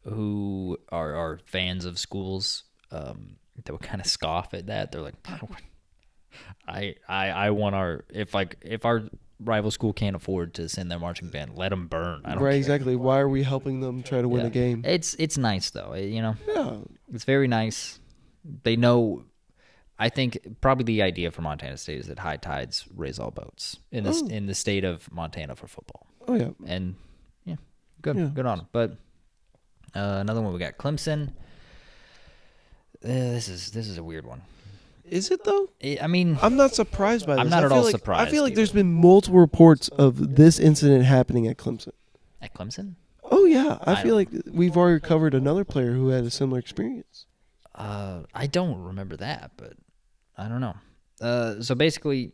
who are fans of schools that would kind of scoff at that. They're like, I want if our rival school can't afford to send their marching band, let them burn. I don't Right, care. exactly. Why are we helping them try to win Yeah. a game? It's nice though, Yeah. It's very nice. They know. I think probably the idea for Montana State is that high tides raise all boats in this in the state of Montana for football. Oh, yeah. And yeah, good Yeah. on them. But another one we got Clemson. This is a weird one. Is it, though? I mean, I'm not surprised by this. I'm not I at feel all like, surprised I feel like either. there's been multiple reports of this incident happening at Clemson. at Clemson, Oh, yeah. I I feel like we've already covered another player who had a similar experience. I don't remember that, but I don't know. So basically,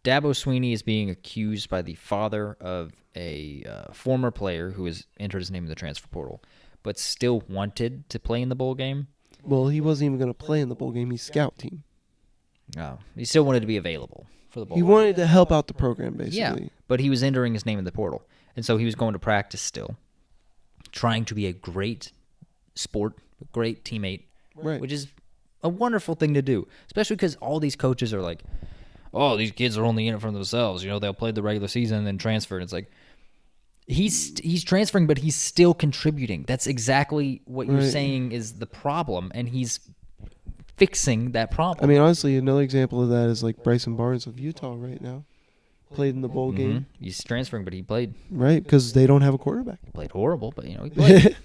Dabo Sweeney is being accused by the father of a former player who has entered his name in the transfer portal, but still wanted to play in the bowl game. Well, he wasn't even going to play in the bowl game. He's scout team. He still wanted to be available for the bowl. He wanted to help out the program, basically. Yeah, but he was entering his name in the portal, and so he was going to practice still, trying to be a great sport, a great teammate, Right. which is a wonderful thing to do, especially because all these coaches are like, oh, these kids are only in it for themselves. They'll play the regular season and then transfer. And it's like, he's transferring, but he's still contributing. That's exactly what you're Right. saying is the problem, and he's fixing that problem. I mean, honestly, another example of that is like Bryson Barnes of Utah right now. Played in the bowl game. He's transferring, but he played Right, because they don't have a quarterback. horrible, but he played.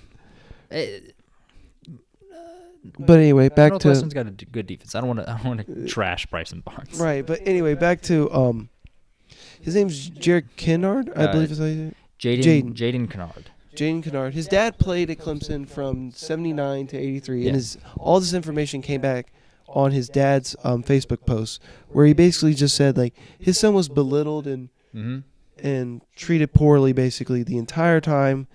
But anyway, back to Northwestern's got a good defense. I don't want to trash Bryson Barnes. right. But anyway, back to his name's Jared Kennard, I believe is how you say it. Jaden Kennard. Jaden Kennard. His dad played at Clemson from '79 to '83, Yeah. and all this information came back on his dad's Facebook post, where he basically just said like his son was belittled and treated poorly basically the entire time.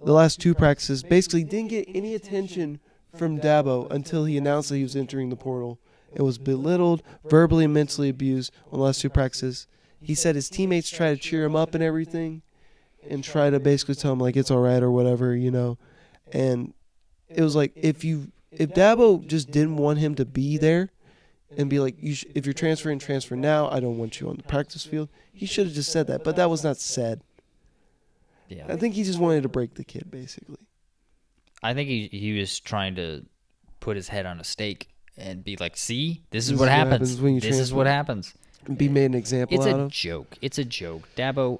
The last two practices basically didn't get any attention from Dabo until he announced that he was entering the portal. It was belittled, verbally and mentally abused on the last two practices. He said his teammates tried to cheer him up and everything and try to basically tell him like it's all right or whatever, And it was like if Dabo just didn't want him to be there and be like, if you're transferring, transfer now. I don't want you on the practice field. He should have just said that, but that was not said. Yeah. I think he just wanted to break the kid, basically. I think he was trying to put his head on a stake and be like, see, this is what happens. when you This is transfer. what happens. Be made an example It's out a of. joke. It's a joke. Dabo,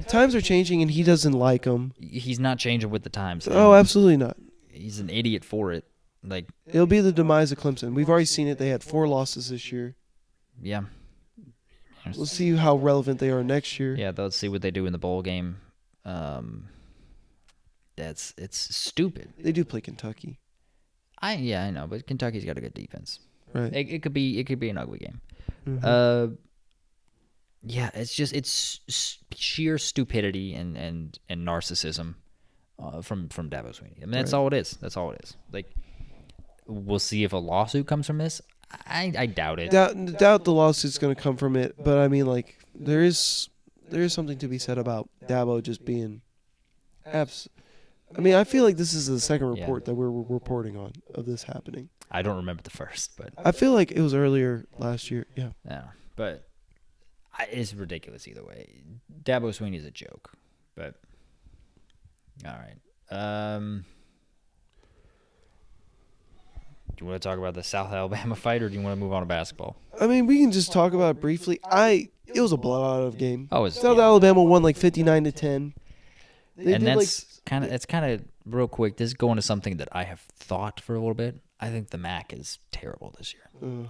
Times are changing, and he doesn't like them. he's not changing with the times. Oh, absolutely not. He's an idiot for it. Like, It'll be the demise of Clemson. We've already seen it. They had 4 losses this year. yeah. We'll see how relevant they are next year. Yeah, let's see what they do in the bowl game. It's stupid. They do play Kentucky. I know, but Kentucky's got a good defense. Right. It could be an ugly game. Mhm. Yeah, it's sheer stupidity and narcissism from Dabo Sweeney. I mean, that's Right. all it is. That's all it is. Like, we'll see if a lawsuit comes from this. I doubt it. Doubt the lawsuit's going to come from it, but I mean, like, there is something to be said about Dabo just being I mean, I feel like this is the second Yeah. report that we're reporting on of this happening. I don't remember the first, but I feel like it was earlier last year. Yeah. yeah. But It's ridiculous either way. Dabo Swinney is a joke, but all right. Do you want to talk about the South Alabama fight, or do you want to move on to basketball? I mean, we can just talk about it briefly. It was a blowout of game. Oh, South Alabama won like 59-10. And that's kind of real quick. This is going to something that I have thought for a little bit. I think the MAC is terrible this year.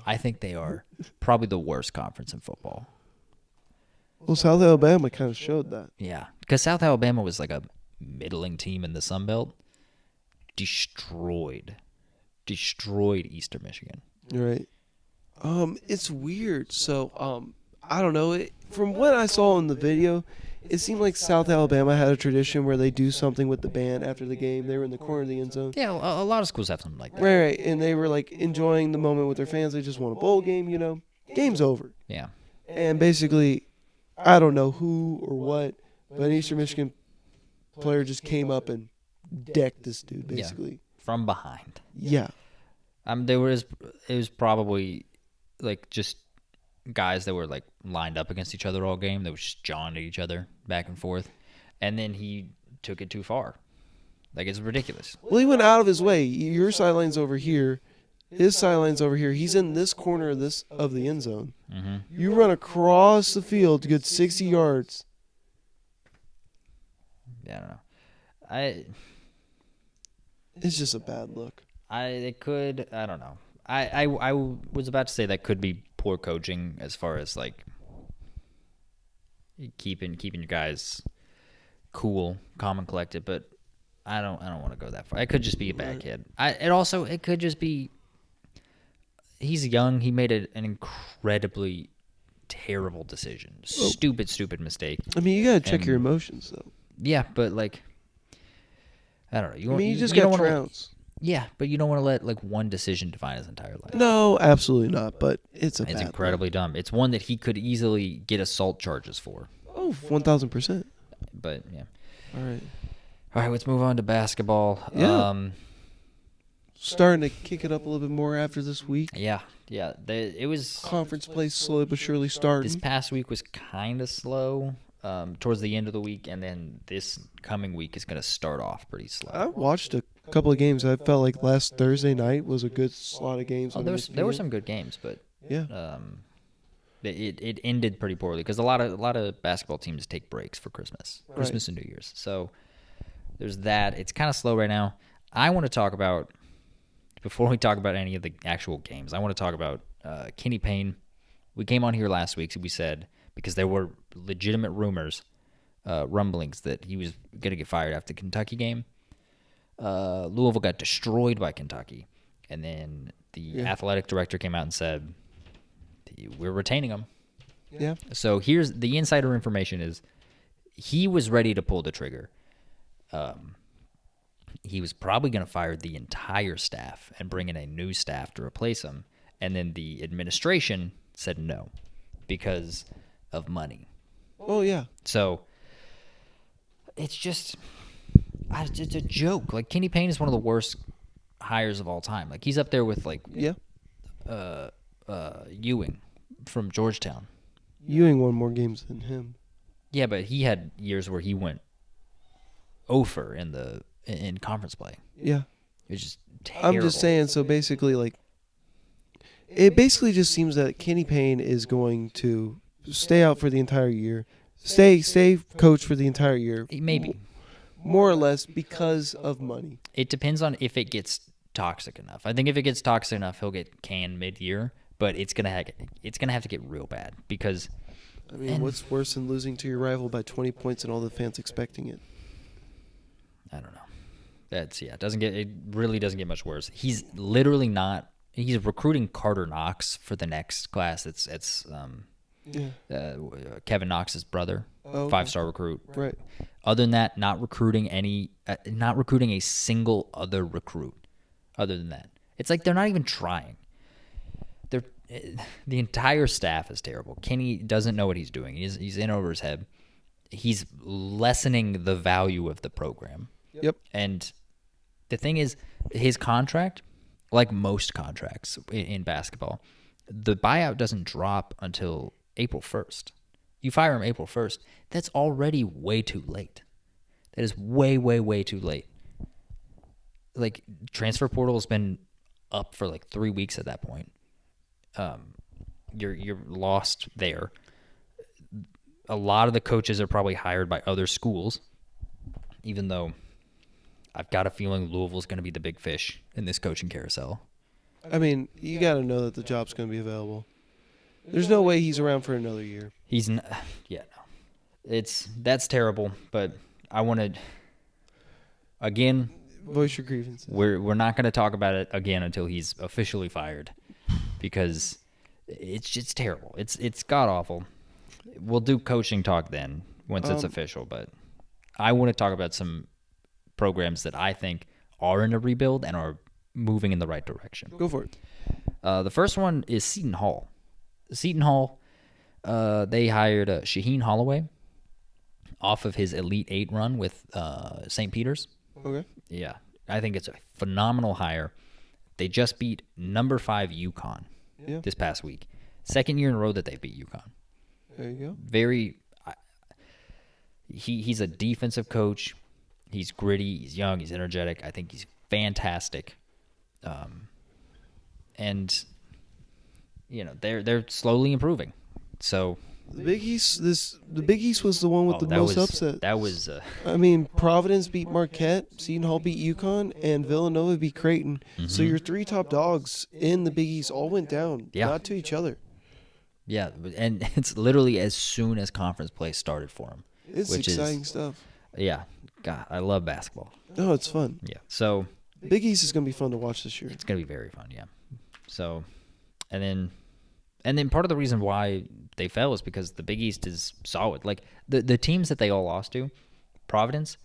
I think they are probably the worst conference in football. Well, South Alabama kind of showed that. Yeah, because South Alabama was like a middling team in the Sun Belt. Destroyed Eastern Michigan. Right. It's weird. So, I don't know. From what I saw in the video, it seemed like South Alabama had a tradition where they do something with the band after the game. They were in the corner of the end zone. Yeah, a lot of schools have something like that. Right. And they were like enjoying the moment with their fans. They just won a bowl game, you know. Game's over. Yeah. And basically, I don't know who or what, but an Eastern Michigan player just came up and decked this dude, basically. Yeah. From behind. Yeah. It was probably like just guys that were like lined up against each other all game. They were just jawing at each other back and forth, and then he took it too far. Like, it's ridiculous. Well, he went out of his way. Your sideline's over here, his sideline's over here. He's in this corner of the end zone. Mm-hmm. You run across the field to get 60 yards. Yeah, I don't know. It's just a bad look. I don't know. I was about to say that could be poor coaching as far as like keeping your guys cool, calm and collected, but I don't want to go that far. It could just be a bad kid. It could just be he's young. He made an incredibly terrible decision. Stupid mistake. I mean, you got to check your emotions though. Yeah, but like I don't know. You just got trounced. Yeah, but you don't want to let like one decision define his entire life. No, absolutely not. But it's incredibly dumb. It's one that he could easily get assault charges for. Oh, 1,000%. But yeah. All right. Let's move on to basketball. Yeah. Starting to kick it up a little bit more after this week. Yeah. It was conference play slowly but surely starting. This past week was kind of slow. Towards the end of the week, and then this coming week is going to start off pretty slow. I watched a couple of games. I felt like last Thursday night was a good slot of games. There were some good games, but yeah, it ended pretty poorly because a lot of basketball teams take breaks for Christmas and New Year's. So there's that. It's kind of slow right now. I want to talk about, before we talk about any of the actual games, I want to talk about Kenny Payne. We came on here last week, so we said, because there were legitimate rumors, rumblings that he was going to get fired after the Kentucky game. Louisville got destroyed by Kentucky. And then the athletic director came out and said, we're retaining him. Yeah. So here's the insider information is he was ready to pull the trigger. He was probably going to fire the entire staff and bring in a new staff to replace him. And then the administration said no because of money. Oh, yeah. So it's just it's a joke. Like, Kenny Payne is one of the worst hires of all time. Like, he's up there with like Ewing from Georgetown. Ewing won more games than him. Yeah, but he had years where he went over in conference play. Yeah. It was just terrible. I'm just saying, so basically, like, it basically just seems that Kenny Payne is going to stay out for the entire year. Stay coach for the entire year. Maybe. More or less because of money. It depends on if it gets toxic enough. I think if it gets toxic enough, he'll get canned mid-year, but it's gonna have to get real bad because. I mean, what's worse than losing to your rival by 20 points and all the fans expecting it? I don't know. It really doesn't get much worse. He's literally not. He's recruiting Carter Knox for the next class. It's Kevin Knox's brother, 5-star recruit. Right. Other than that, not recruiting a single other recruit. Other than that, it's like they're not even trying. The entire staff is terrible. Kenny doesn't know what he's doing. He's in over his head. He's lessening the value of the program. Yep. And the thing is, his contract, like most contracts in basketball, the buyout doesn't drop until April 1st. You fire him April 1st. That's already way too late. That is way, way, way too late. Like, transfer portal has been up for like 3 weeks at that point. You're lost there. A lot of the coaches are probably hired by other schools, even though I've got a feeling Louisville's going to be the big fish in this coaching carousel. I mean, you got to know that the job's going to be available. There's no way he's around for another year. No. That's terrible, but I want to, again, voice your grievances. We're not going to talk about it again until he's officially fired, because it's just terrible. It's god awful. We'll do coaching talk then once it's official, but I want to talk about some programs that I think are in a rebuild and are moving in the right direction. Go for it. The first one is Seton Hall. Seton Hall, they hired Shaheen Holloway off of his Elite Eight run with St. Peter's. Okay. Yeah, I think it's a phenomenal hire. They just beat number 5 UConn this past week. Second year in a row that they beat UConn. There you go. He's a defensive coach. He's gritty. He's young. He's energetic. I think he's fantastic. And they're slowly improving. So the Big East, the Big East was the one with the most upset. That was. I mean, Providence beat Marquette, Seton Hall beat UConn, and Villanova beat Creighton. Mm-hmm. So your 3 top dogs in the Big East all went down, not to each other. Yeah, and it's literally as soon as conference play started for them. It's exciting stuff. Yeah, God, I love basketball. Oh, it's fun. Yeah, so Big East is going to be fun to watch this year. It's going to be very fun, yeah. So, and then part of the reason why they fell is because the Big East is solid. Like the teams that they all lost to, Providence,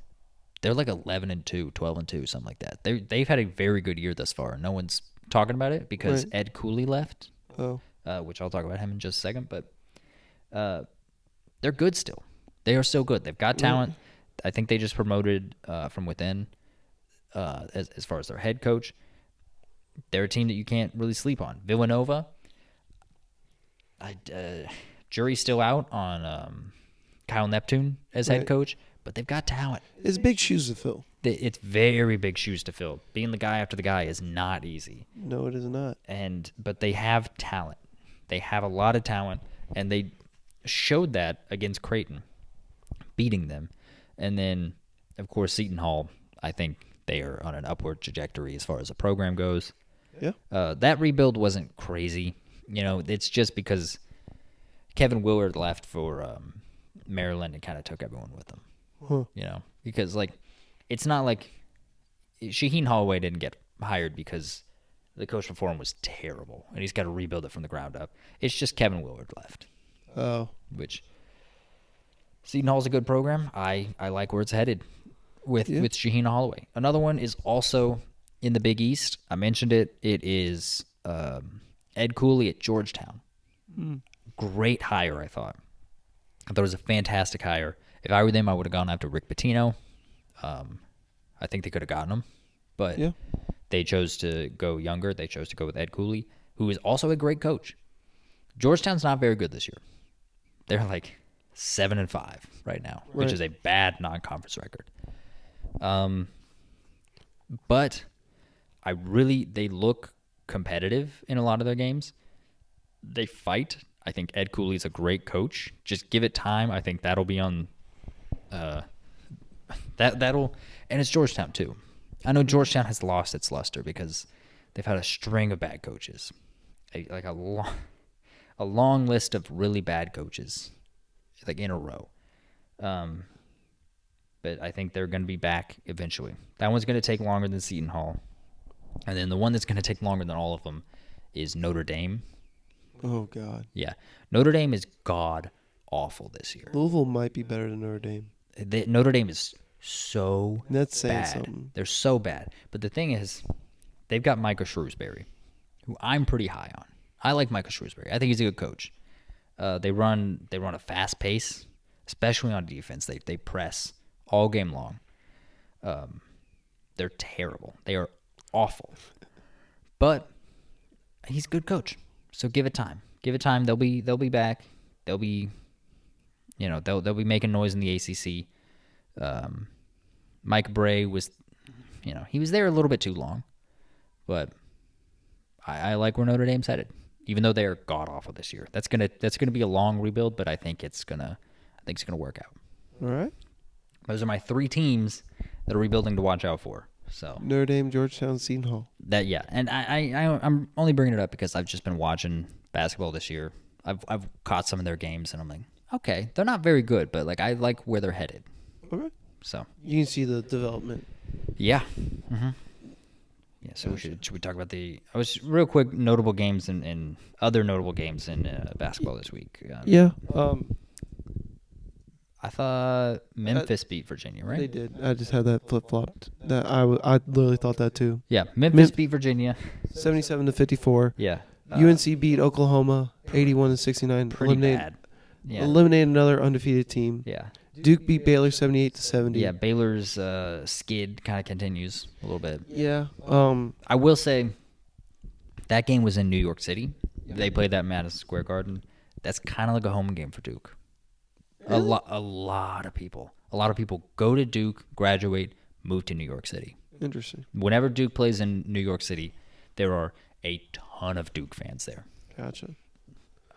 they're like 11-2, 12-2, something like that. They've had a very good year thus far. No one's talking about it because Ed Cooley left. Oh. Which I'll talk about him in just a second, but they're good still. They are so good. They've got talent. I think they just promoted from within as far as their head coach. They're a team that you can't really sleep on. Villanova, jury's still out on Kyle Neptune as head coach, but they've got talent. It's big shoes to fill. It's very big shoes to fill. Being the guy after the guy is not easy. No, it is not. But they have talent. They have a lot of talent, and they showed that against Creighton, beating them. And then, of course, Seton Hall, I think they are on an upward trajectory as far as the program goes. Yeah. That rebuild wasn't crazy. It's just because Kevin Willard left for Maryland and kind of took everyone with him. Huh. Because, it's not like Shaheen Holloway didn't get hired because the coach before him was terrible, and he's got to rebuild it from the ground up. It's just Kevin Willard left. Oh. Which Seton Hall's a good program. I like where it's headed with Shaheen Holloway. Another one is also in the Big East. I mentioned it. It is Ed Cooley at Georgetown. Great hire, I thought. I thought it was a fantastic hire. If I were them, I would have gone after Rick Pitino. I think they could have gotten him, but they chose to go younger. They chose to go with Ed Cooley, who is also a great coach. Georgetown's not very good this year. They're like 7-5 right now, which is a bad non-conference record. But they look competitive in a lot of their games. They fight. I think Ed Cooley's a great coach. Just give it time. I think that'll be on. That'll, and it's Georgetown too. I know Georgetown has lost its luster because they've had a string of bad coaches, a long list of really bad coaches, in a row. But I think they're going to be back eventually. That one's going to take longer than Seton Hall, and then the one that's going to take longer than all of them is Notre Dame. Oh God. Yeah, Notre Dame is god awful this year. Louisville might be better than Notre Dame. Notre Dame is so That's saying bad. Something. They're so bad. But the thing is, they've got Micah Shrewsbury, who I'm pretty high on. I like Micah Shrewsbury. I think he's a good coach. They run a fast pace, especially on defense. They press all game long. They're terrible. They are awful. But he's a good coach. So give it time. Give it time. They'll be back. They'll be they'll be making noise in the ACC. Mike Bray was, he was there a little bit too long, but I like where Notre Dame's headed, even though they are god awful this year. That's gonna be a long rebuild, but I think it's gonna work out. All right. Those are my 3 teams that are rebuilding to watch out for. So Notre Dame, Georgetown, Seton Hall. that, yeah, and I'm only bringing it up because I've just been watching basketball this year. I've caught some of their games, and I'm like, okay, they're not very good, but like I like where they're headed. Okay. So You can see the development. yeah, yeah. So should we talk about real quick notable games and other notable games in basketball this week? Yeah. I thought Memphis beat Virginia, right? They did. I just had that flip flopped. That I literally thought that too. Yeah, Memphis beat Virginia. 77-54. Yeah. UNC beat Oklahoma 81-69. Pretty bad. Yeah. Eliminated another undefeated team. Yeah. Duke beat Baylor 78-70. Yeah, Baylor's skid kind of continues a little bit. Yeah. I will say that game was in New York City. They played that Madison Square Garden. That's kind of like a home game for Duke. Really? A lot of people go to Duke, graduate, move to New York City. Interesting. Whenever Duke plays in New York City, there are a ton of Duke fans there. Gotcha.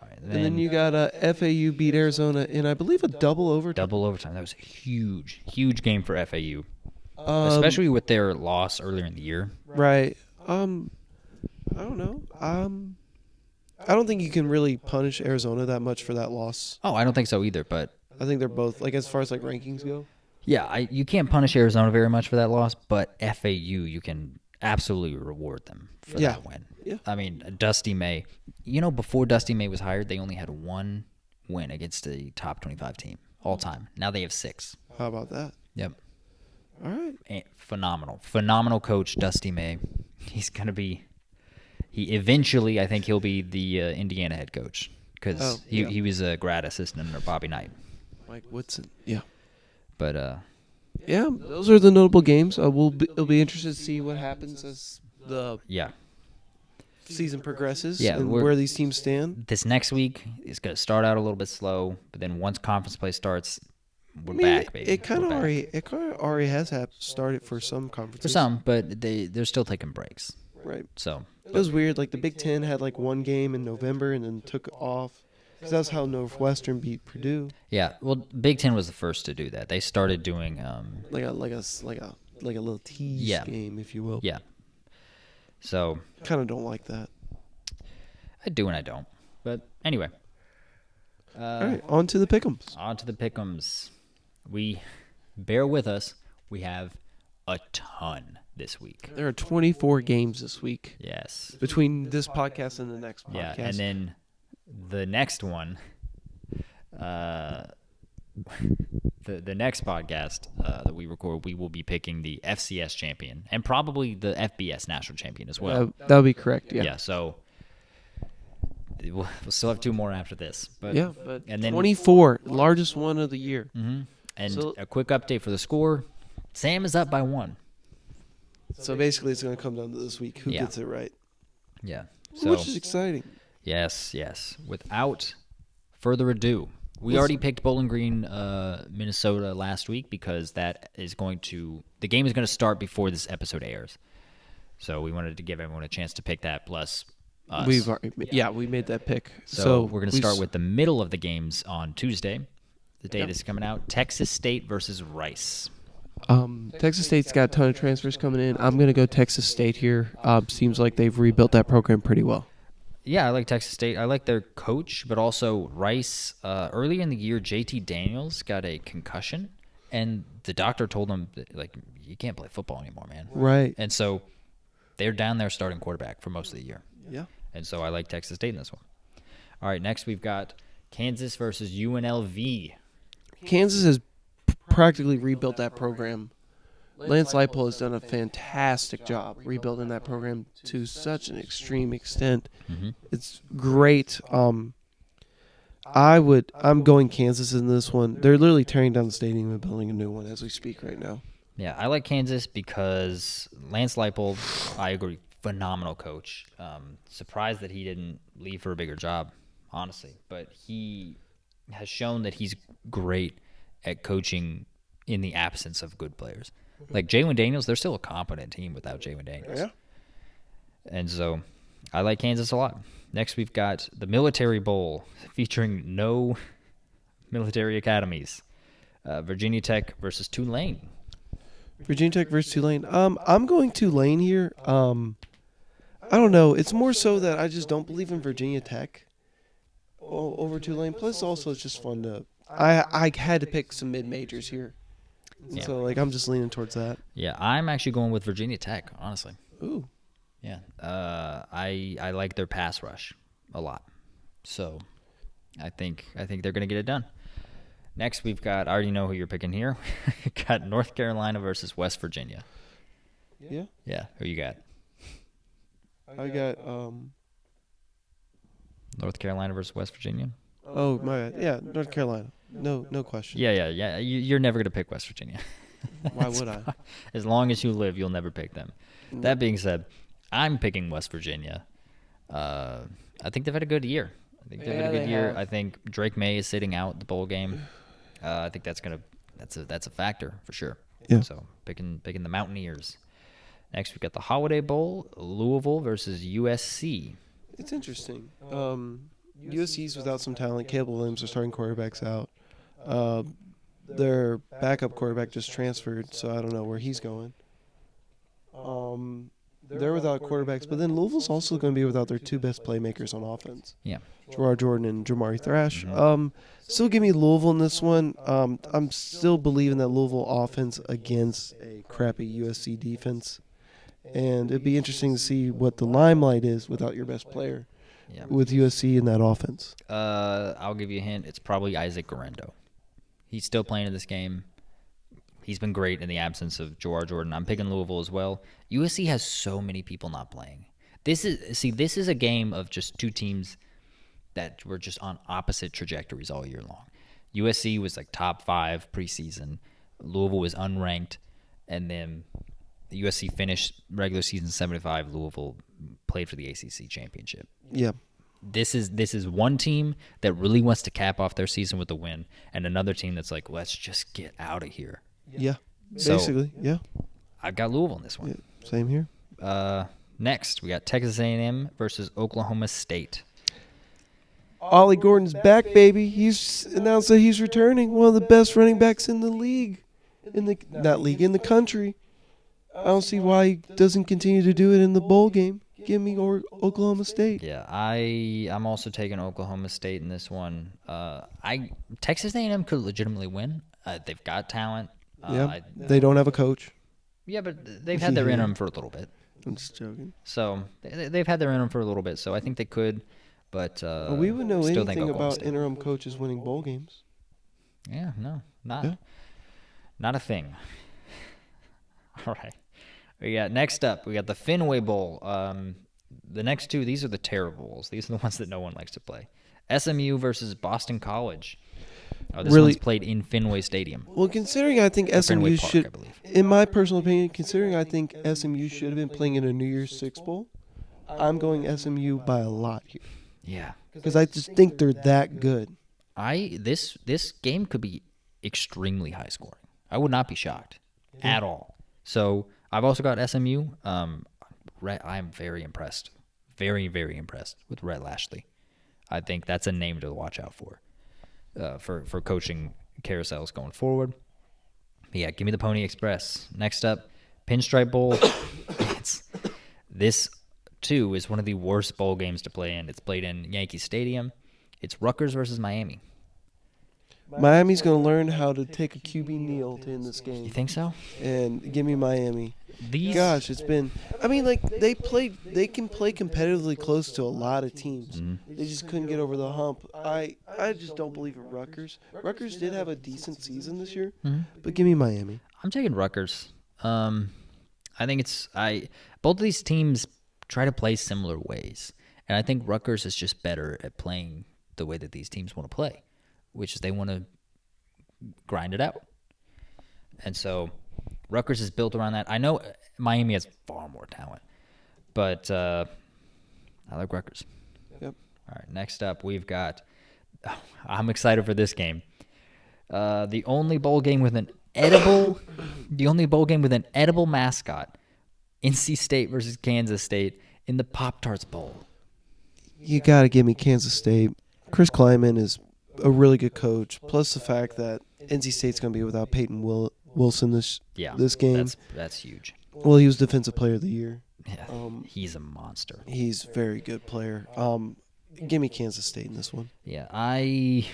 All right, And then you got FAU beat Arizona in, I believe, a double overtime. double overtime. That was a huge game for FAU, especially with their loss earlier in the year. Right. I don't know. I don't think you can really punish Arizona that much for that loss. Oh, I don't think so either. But I think they're both, like, as far as like rankings go. yeah, you can't punish Arizona very much for that loss, but FAU you can absolutely reward them for that win. Yeah. I mean, Dusty May. Before Dusty May was hired, they only had 1 win against the top 25 team all time. Now they have 6. How about that? Yep. All right. And phenomenal coach Dusty May. He's gonna be. Eventually, I think he'll be the Indiana head coach because he was a grad assistant under Bobby Knight. Mike Woodson. Yeah. But Yeah, those are the notable games. It'll be interested to see what happens as the season progresses and where these teams stand. This next week is going to start out a little bit slow, but then once conference play starts, we're back, baby. It kind of already has started for some conferences. For some, but they're still taking breaks. Right. So it was weird. Like the Big Ten had like 1 game in November and then took off. Because that's how Northwestern beat Purdue. Yeah, well, Big Ten was the first to do that. They started doing like a little tease game, if you will. Yeah. So kind of don't like that. I do and I don't. But anyway. All right, on to the pick'ems. We bear with us. We have a ton this week. There are 24 games this week. Yes. Between this podcast and the next podcast. Yeah, and then the next one, the next podcast that we record, we will be picking the FCS champion and probably the FBS national champion as well. That would be correct. Yeah. Yeah. So we'll still have 2 more after this. But and then 24, largest one of the year. Mm-hmm. And a quick update for the score: Sam is up by 1. So basically, it's going to come down to this week. Who gets it right? Yeah. Which is exciting. Yes. Without further ado, we already picked Bowling Green, Minnesota last week because the game is going to start before this episode airs. So we wanted to give everyone a chance to pick that, plus us. We made that pick. So we're going to start with the middle of the games on Tuesday, the day this is coming out. Texas State versus Rice. Texas State's got a ton of transfers coming in. I'm going to go Texas State here. Seems like they've rebuilt that program pretty well. Yeah, I like Texas State. I like their coach, but also Rice. Earlier in the year, JT Daniels got a concussion, and the doctor told him, that, you can't play football anymore, man. Right. And so they're down there starting quarterback for most of the year. Yeah. And so I like Texas State in this one. All right, next we've got Kansas versus UNLV. Kansas has practically rebuilt that program. Lance Leipold has done a fantastic job rebuilding that program to such an extreme extent. Mm-hmm. It's great. I'm going Kansas in this one. They're literally tearing down the stadium and building a new one as we speak right now. Yeah, I like Kansas because Lance Leipold, I agree, phenomenal coach. Surprised that he didn't leave for a bigger job, honestly. But he has shown that he's great at coaching in the absence of good players. Like Jalen Daniels, they're still a competent team without Jalen Daniels. Yeah. And so I like Kansas a lot. Next, we've got the Military Bowl featuring no military academies. Virginia Tech versus Tulane. Virginia Tech versus Tulane. I'm going Tulane here. I don't know. It's more so that I just don't believe in Virginia Tech over Tulane. Plus, also it's just fun to. I had to pick some mid majors here, Yeah. so like I'm just leaning towards that. Yeah, I'm actually going with Virginia Tech, honestly. Ooh. Yeah, I like their pass rush a lot, so I think they're gonna get it done. Next, we've got, I already know who you're picking here. Got North Carolina versus West Virginia. Yeah. Yeah, who you got? I got North Carolina versus West Virginia. Oh my bad. Yeah, North Carolina. No question. Yeah. You're never gonna pick West Virginia. Why would I? As long as you live, you'll never pick them. That being said, I'm picking West Virginia. I think they've had a good year. I think Drake May is sitting out the bowl game. I think that's a factor for sure. Yeah. So picking the Mountaineers. Next we got the Holiday Bowl, Louisville versus USC. It's interesting. USC's without some talent. Caleb Williams are starting quarterbacks out. Their backup quarterback just transferred, so I don't know where he's going. They're without quarterbacks, but then Louisville's also going to be without their two best playmakers on offense. Yeah. Gerard Jordan and Jamari Thrash. Still give me Louisville in this one. I'm still believing that Louisville offense against a crappy USC defense. And it'd be interesting to see what the limelight is without your best player with USC in that offense. I'll give you a hint. It's probably Isaac Garendo. He's still playing in this game. He's been great in the absence of Gerard Jordan. I'm picking Louisville as well. USC has so many people not playing. This is a game of just two teams that were just on opposite trajectories all year long. USC was like top 5 preseason. Louisville was unranked, and then the USC finished regular season 75. Louisville played for the ACC championship. Yeah. This is one team that really wants to cap off their season with a win, and another team that's like, let's just get out of here. Yeah. So, basically, yeah. I've got Louisville in this one. Yeah, same here. Next, we got Texas A&M versus Oklahoma State. Ollie Gordon's back, baby. He's announced that he's returning. One of the best running backs in the league, in the country. I don't see why he doesn't continue to do it in the bowl game. Give me Oklahoma State. Yeah, I'm also taking Oklahoma State in this one. Texas A&M could legitimately win. They've got talent. They don't have a coach. Yeah, but they've had their interim for a little bit. I'm just joking. So they've had their interim for a little bit. So I think they could, but we would know still anything think about State. interim coaches winning bowl games. Yeah, no, not a thing. All right. Next up, we got the Fenway Bowl. The next two, these are the terrible bowls. These are the ones that no one likes to play. SMU versus Boston College. This one's played in Fenway Stadium. Well, considering I think SMU Park, should, I believe. in my personal opinion, considering I think SMU should have been playing in a New Year's Six Bowl, I'm going SMU by a lot here. Yeah. Because I just think they're that good. This game could be extremely high scoring. I would not be shocked at all. So I've also got SMU. I am very impressed. Very, very impressed with Rhett Lashley. I think that's a name to watch out for coaching carousels going forward. But yeah, give me the Pony Express. Next up, Pinstripe Bowl. This, too, is one of the worst bowl games to play in. It's played in Yankee Stadium. It's Rutgers versus Miami. Miami's going to learn how to take a QB kneel to end this game. You think so? And give me Miami. Gosh, it's been. I mean, like they can play competitively close to a lot of teams. Mm-hmm. They just couldn't get over the hump. I just don't believe in Rutgers. Rutgers did have a decent season this year, but give me Miami. I'm taking Rutgers. I think both of these teams try to play similar ways, and I think Rutgers is just better at playing the way that these teams want to play, which is they want to grind it out, and so Rutgers is built around that. I know Miami has far more talent, but I like Rutgers. Yep. All right, next up we've got I'm excited for this game. The only bowl game with an edible, mascot. NC State versus Kansas State in the Pop-Tarts Bowl. You got to give me Kansas State. Chris Kleiman is a really good coach, plus the fact that NC State's going to be without Peyton Wilson this game. That's huge. Well, he was Defensive Player of the Year. Yeah, he's a monster. He's a very good player. Give me Kansas State in this one. Yeah, I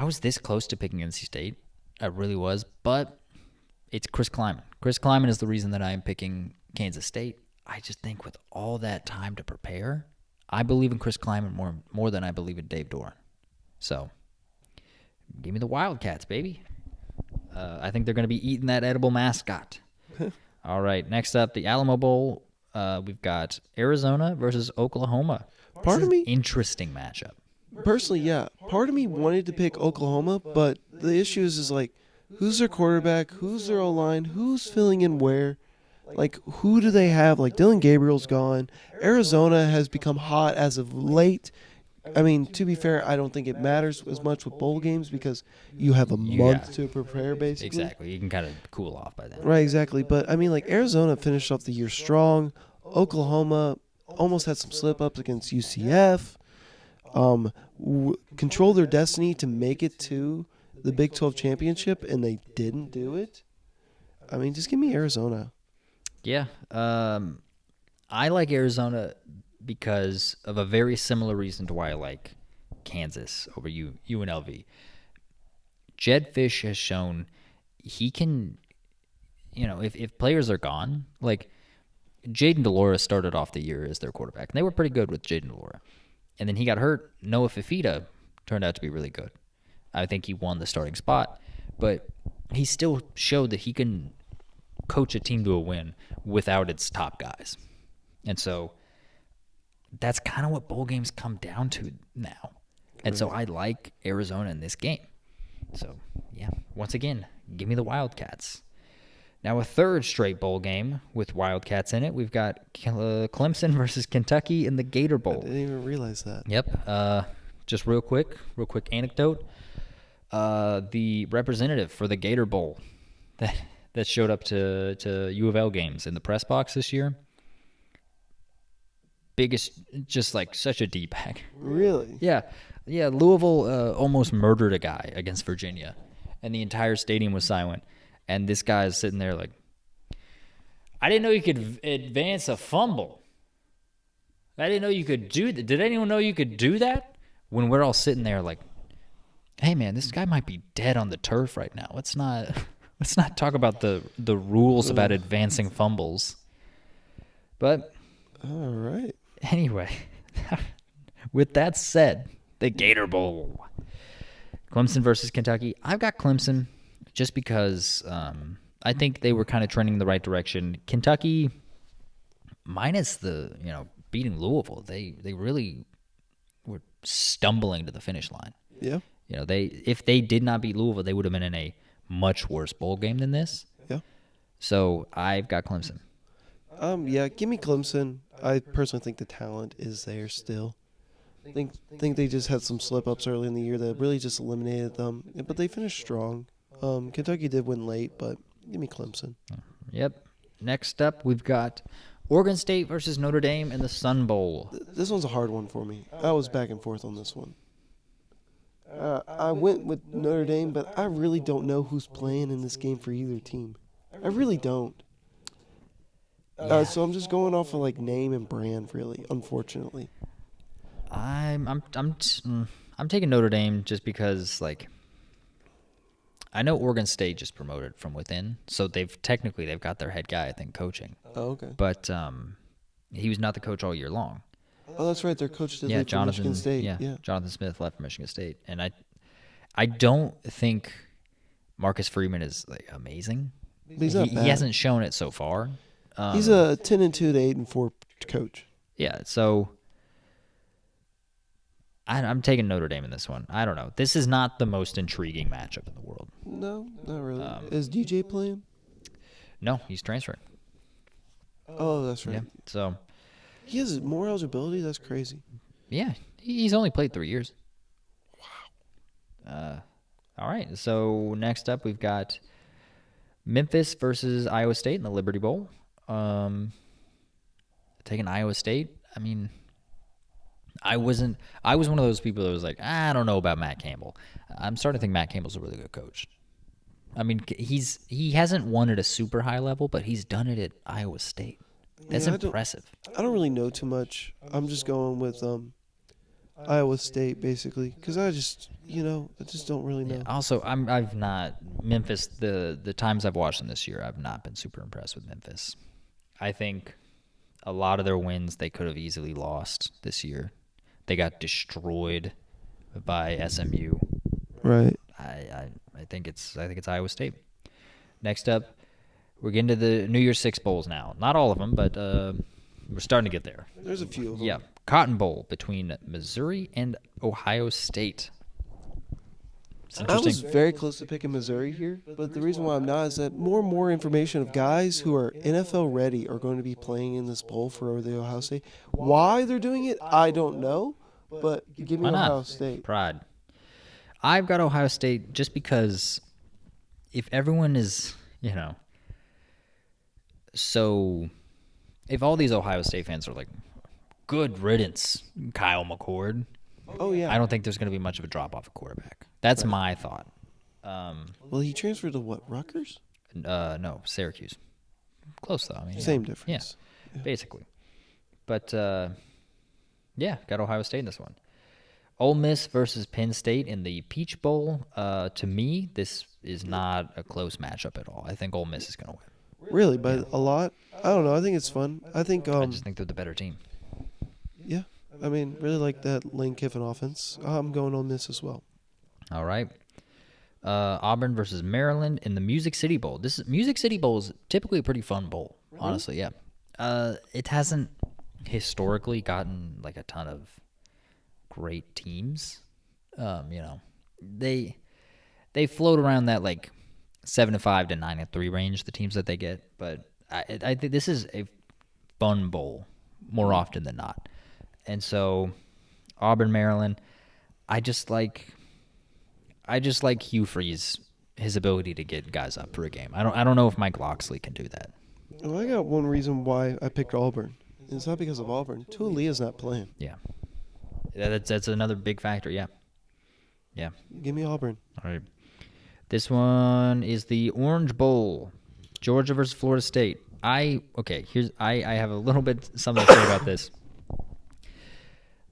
was this close to picking NC State. I really was, but it's Chris Kleiman. Chris Kleiman is the reason that I am picking Kansas State. I just think with all that time to prepare, I believe in Chris Kleiman more than I believe in Dave Doran. So, give me the Wildcats, baby. I think they're going to be eating that edible mascot. All right, next up, the Alamo Bowl. We've got Arizona versus Oklahoma. Part of me, interesting matchup. Personally, yeah. Part of me wanted to pick Oklahoma, but the issue is like, who's their quarterback? Who's their O-line? Who's filling in where? Like, who do they have? Like, Dylan Gabriel's gone. Arizona has become hot as of late. I mean, to be fair, I don't think it matters as much with bowl games because you have a month to prepare, basically. Exactly. You can kind of cool off by then. Right, exactly. But, I mean, like, Arizona finished off the year strong. Oklahoma almost had some slip-ups against UCF. Controlled their destiny to make it to the Big 12 championship, and they didn't do it. I mean, just give me Arizona. Yeah. I like Arizona because of a very similar reason to why I like Kansas over UNLV. Jed Fish has shown he can, if players are gone, like Jaden Delora started off the year as their quarterback, and they were pretty good with Jaden Delora. And then he got hurt. Noah Fifita turned out to be really good. I think he won the starting spot, but he still showed that he can coach a team to a win without its top guys. And so that's kind of what bowl games come down to now. And so I like Arizona in this game. So, yeah, once again, give me the Wildcats. Now a third straight bowl game with Wildcats in it. We've got Clemson versus Kentucky in the Gator Bowl. I didn't even realize that. Yep. Just real quick anecdote. The representative for the Gator Bowl that showed up to U of L games in the press box this year. Biggest, just like such a D-bag. Really? Yeah. Louisville almost murdered a guy against Virginia, and the entire stadium was silent. And this guy is sitting there like, I didn't know you could advance a fumble. I didn't know you could do that. Did anyone know you could do that? When we're all sitting there like, hey man, this guy might be dead on the turf right now. Let's not talk about the rules about advancing fumbles. But all right. Anyway, with that said, the Gator Bowl. Clemson versus Kentucky. I've got Clemson just because I think they were kind of trending in the right direction. Kentucky, minus the, beating Louisville, they really were stumbling to the finish line. Yeah. If they did not beat Louisville, they would have been in a much worse bowl game than this. Yeah. So I've got Clemson. Yeah, give me Clemson. I personally think the talent is there still. Think they just had some slip-ups early in the year that really just eliminated them. But they finished strong. Kentucky did win late, but give me Clemson. Yep. Next up, we've got Oregon State versus Notre Dame in the Sun Bowl. This one's a hard one for me. I was back and forth on this one. I went with Notre Dame, but I really don't know who's playing in this game for either team. I really don't. So I'm just going off of like name and brand, really. Unfortunately, I'm taking Notre Dame just because like I know Oregon State just promoted from within, so they've got their head guy I think coaching. Oh, okay. But he was not the coach all year long. Oh, that's right. Their coach did leave from Michigan State. Yeah, Jonathan Smith left from Michigan State, and I don't think Marcus Freeman is like amazing. But he's not bad. He hasn't shown it so far. He's a 10-2 to 8-4 coach. Yeah, so I'm taking Notre Dame in this one. I don't know. This is not the most intriguing matchup in the world. No, not really. Is DJ playing? No, he's transferring. Oh, that's right. Yeah, so he has more eligibility. That's crazy. Yeah, he's only played 3 years. Wow. All right. So next up, we've got Memphis versus Iowa State in the Liberty Bowl. Taking Iowa State. I mean, I was one of those people that was like, I don't know about Matt Campbell. I'm starting to think Matt Campbell's a really good coach. I mean, he hasn't won at a super high level, but he's done it at Iowa State. That's impressive. I don't really know too much. I'm just going with Iowa State basically because I just don't really know. Yeah. Also, I've not Memphis. The times I've watched them this year, I've not been super impressed with Memphis. I think a lot of their wins they could have easily lost this year. They got destroyed by SMU. Right. I think it's Iowa State. Next up, we're getting to the New Year's Six bowls now. Not all of them, but we're starting to get there. There's a few of them. Yeah, Cotton Bowl between Missouri and Ohio State. I was very close to picking Missouri here, but the reason why I'm not is that more and more information of guys who are NFL ready are going to be playing in this bowl for the Ohio State. Why they're doing it, I don't know, but give me Ohio State. Pride. I've got Ohio State just because if everyone is, so if all these Ohio State fans are like, good riddance, Kyle McCord. Oh, yeah. I don't think there's going to be much of a drop-off at quarterback. That's my thought. Well, he transferred to what, Rutgers? No, Syracuse. Close, though. I mean, Same difference. Yeah, basically. But, got Ohio State in this one. Ole Miss versus Penn State in the Peach Bowl. To me, this is not a close matchup at all. I think Ole Miss is going to win. Really? By a lot? I don't know. I think it's fun. I just think they're the better team. Yeah. I mean, really like that Lane Kiffin offense. I'm going Ole Miss as well. All right. Auburn versus Maryland in the Music City Bowl. Music City Bowl is typically a pretty fun bowl, honestly, yeah. It hasn't historically gotten like a ton of great teams. They float around that like 7-5 to 9-3 range, the teams that they get, but I think this is a fun bowl more often than not. And so Auburn, Maryland, I just like Hugh Freeze, his ability to get guys up for a game. I don't know if Mike Locksley can do that. Well, I got one reason why I picked Auburn. It's not because of Auburn. Tualia's not playing. Yeah. That's another big factor, yeah. Yeah. Give me Auburn. All right. This one is the Orange Bowl. Georgia versus Florida State. I have a little bit something to say about this.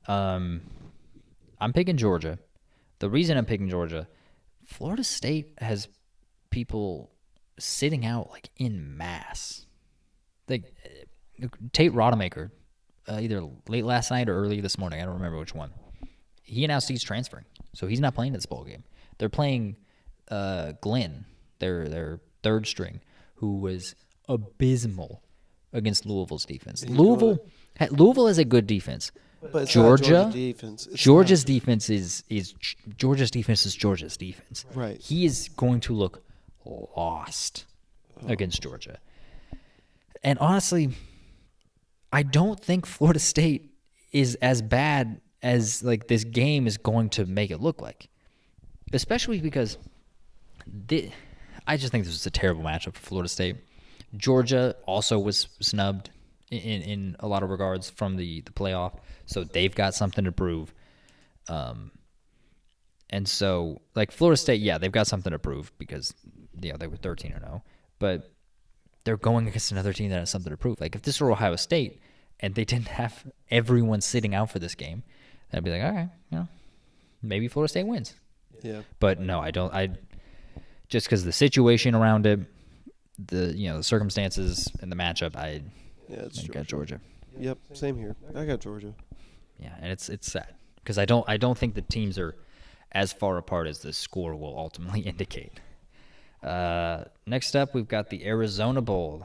I'm picking Georgia. The reason I'm picking Georgia, Florida State has people sitting out like in mass. Like Tate Rodemaker, either late last night or early this morning, I don't remember which one. He announced he's transferring, so he's not playing this bowl game. They're playing Glenn, their third string, who was abysmal against Louisville's defense. Louisville has a good defense. But Georgia's defense. Defense is Georgia's defense. Right. He is going to look lost against Georgia. And honestly, I don't think Florida State is as bad as like this game is going to make it look like. Especially because I just think this was a terrible matchup for Florida State. Georgia also was snubbed in a lot of regards from the playoff, so they've got something to prove. And so, like Florida State, yeah, they've got something to prove because they were 13-0, but they're going against another team that has something to prove. Like if this were Ohio State and they didn't have everyone sitting out for this game, I'd be like, all right, maybe Florida State wins. Yeah. But no, I don't. Just because the situation around it, the circumstances and the matchup, I got Georgia. Yep, same here. I got Georgia. Yeah, and it's sad because I don't think the teams are as far apart as the score will ultimately indicate. Next up, we've got the Arizona Bowl,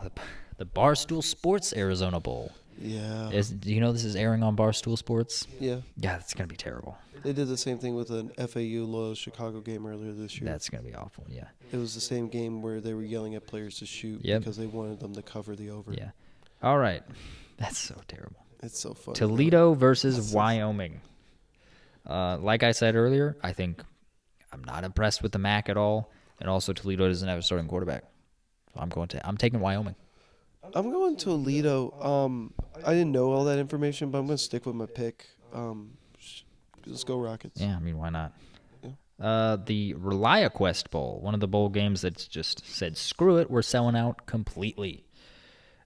the Barstool Sports Arizona Bowl. Yeah. Do you know this is airing on Barstool Sports? Yeah. Yeah, it's gonna be terrible. They did the same thing with an FAU Loyola Chicago game earlier this year. That's gonna be awful. Yeah. It was the same game where they were yelling at players to shoot because they wanted them to cover the over. Yeah. All right. That's so terrible. It's so funny. Toledo versus Wyoming. Like I said earlier, I think I'm not impressed with the MAC at all, and also Toledo doesn't have a starting quarterback. So I'm taking Wyoming. I'm going to Toledo. I didn't know all that information, but I'm going to stick with my pick. Let's go Rockets. Yeah, I mean, why not? Yeah. The ReliaQuest Bowl, one of the bowl games that's just said, screw it, we're selling out completely.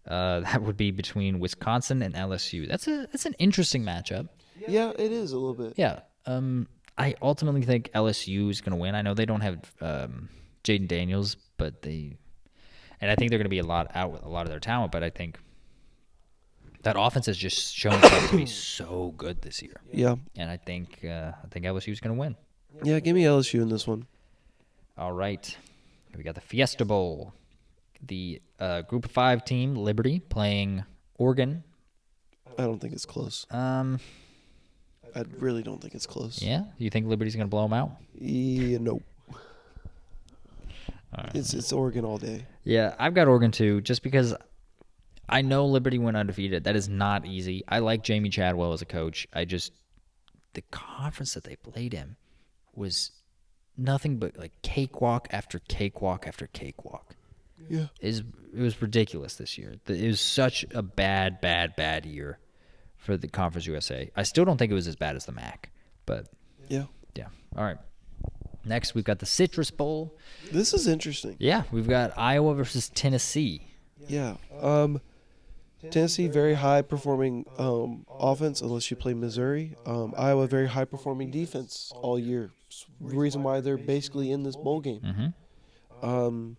That would be between Wisconsin and LSU. That's an interesting matchup. Yeah, it is a little bit. Yeah. I ultimately think LSU is going to win. I know they don't have Jaden Daniels, and I think they're going to be out with a lot of their talent. But I think that offense has just shown itself to be so good this year. Yeah. And I think LSU is going to win. Yeah, give me LSU in this one. All right, we got the Fiesta Bowl. The Group of 5 team, Liberty, playing Oregon. I don't think it's close. I really don't think it's close. Yeah? You think Liberty's going to blow them out? Yeah, no. All right. It's Oregon all day. Yeah, I've got Oregon too, just because I know Liberty went undefeated. That is not easy. I like Jamie Chadwell as a coach. The conference that they played in was nothing but like cakewalk after cakewalk after cakewalk. Yeah. It was ridiculous this year. It was such a bad year for the Conference USA. I still don't think it was as bad as the MAC, but yeah. All right. Next, we've got the Citrus Bowl. This is interesting. Yeah, we've got Iowa versus Tennessee. Yeah. Tennessee, very high-performing offense, unless you play Missouri. Iowa, very high-performing defense all year. The reason why they're basically in this bowl game. Mm-hmm.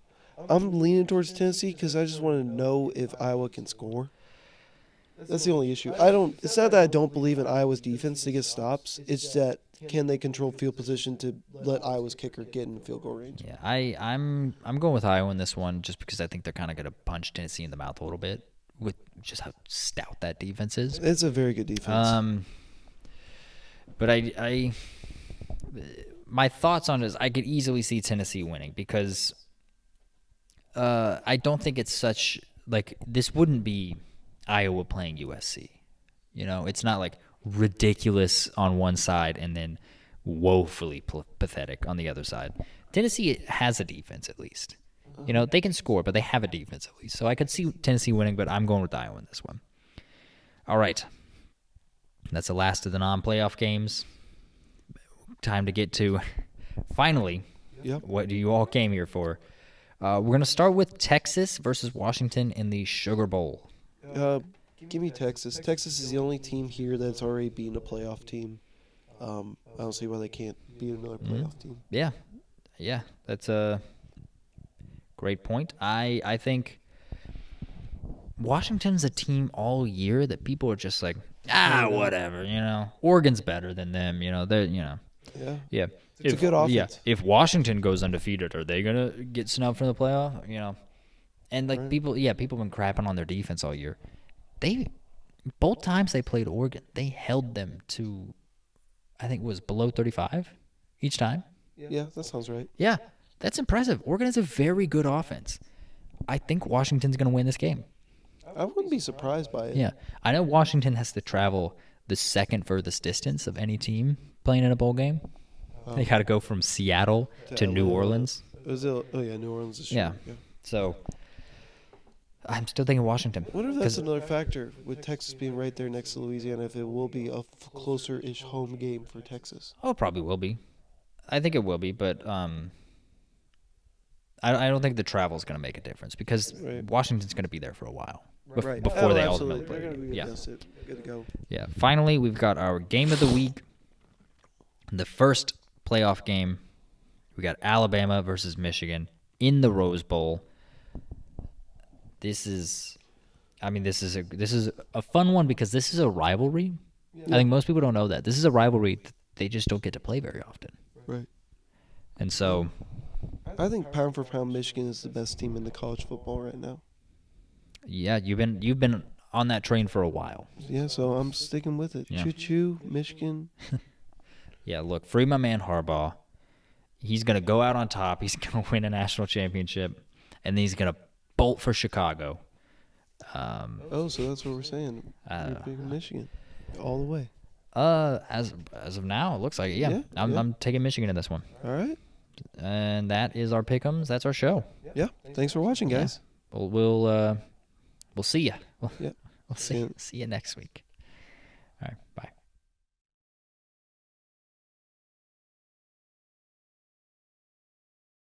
I'm leaning towards Tennessee because I just want to know if Iowa can score. That's the only issue. It's not that I don't believe in Iowa's defense to get stops. It's that can they control field position to let Iowa's kicker get in field goal range? Yeah, I'm going with Iowa in this one just because I think they're kind of going to punch Tennessee in the mouth a little bit with just how stout that defense is. It's a very good defense. But my thoughts on it is I could easily see Tennessee winning because I don't think it's such like this wouldn't be Iowa playing USC. You know, it's not like ridiculous on one side and then woefully pathetic on the other side. Tennessee has a defense at least. You know, they can score, but they have a defense at least. So I could see Tennessee winning, but I'm going with Iowa in this one. All right. That's the last of the non-playoff games. Time to get to, finally, what you all came here for. We're going to start with Texas versus Washington in the Sugar Bowl. Give me Texas. Texas is the only team here that's already beaten a playoff team. I don't see why they can't beat another playoff team. Yeah, that's a great point. I think Washington's a team all year that people are just like, whatever, you know. Oregon's better than them, you know. Yeah. It's a good offense. Yeah, if Washington goes undefeated, are they gonna get snubbed from the playoff? You know, and like people have been crapping on their defense all year. Both times they played Oregon, they held them to, I think it was below 35 each time. Yeah, that sounds right. Yeah, that's impressive. Oregon has a very good offense. I think Washington's gonna win this game. I wouldn't be surprised by it. Yeah, I know Washington has to travel the second furthest distance of any team playing in a bowl game. They got to go from Seattle to New Orleans. New Orleans is yeah. So I'm still thinking Washington. I wonder if that's another factor with Texas being right there next to Louisiana, if it will be a closer-ish home game for Texas. Oh, it probably will be. I think it will be, but I don't think the travel is going to make a difference because Washington's going to be there for a while before they ultimately play. They're going to be good to go. Yeah. Finally, we've got our game of the week. The first playoff game, we got Alabama versus Michigan in the Rose Bowl. This is a fun one because this is a rivalry. Yeah. I think most people don't know that. This is a rivalry they just don't get to play very often. Right. And so I think pound for pound Michigan is the best team in the college football right now. Yeah, you've been on that train for a while. Yeah, so I'm sticking with it. Yeah. Choo-choo, Michigan. Yeah, look, free my man Harbaugh. He's going to go out on top. He's going to win a national championship, and then he's going to bolt for Chicago. So that's what we're saying. Michigan, all the way. As of now, it looks like it. Yeah, I'm taking Michigan in this one. All right. And that is our pick'ems. That's our show. Yeah. Thanks for watching, guys. We'll see ya. Yeah. We'll see you next week.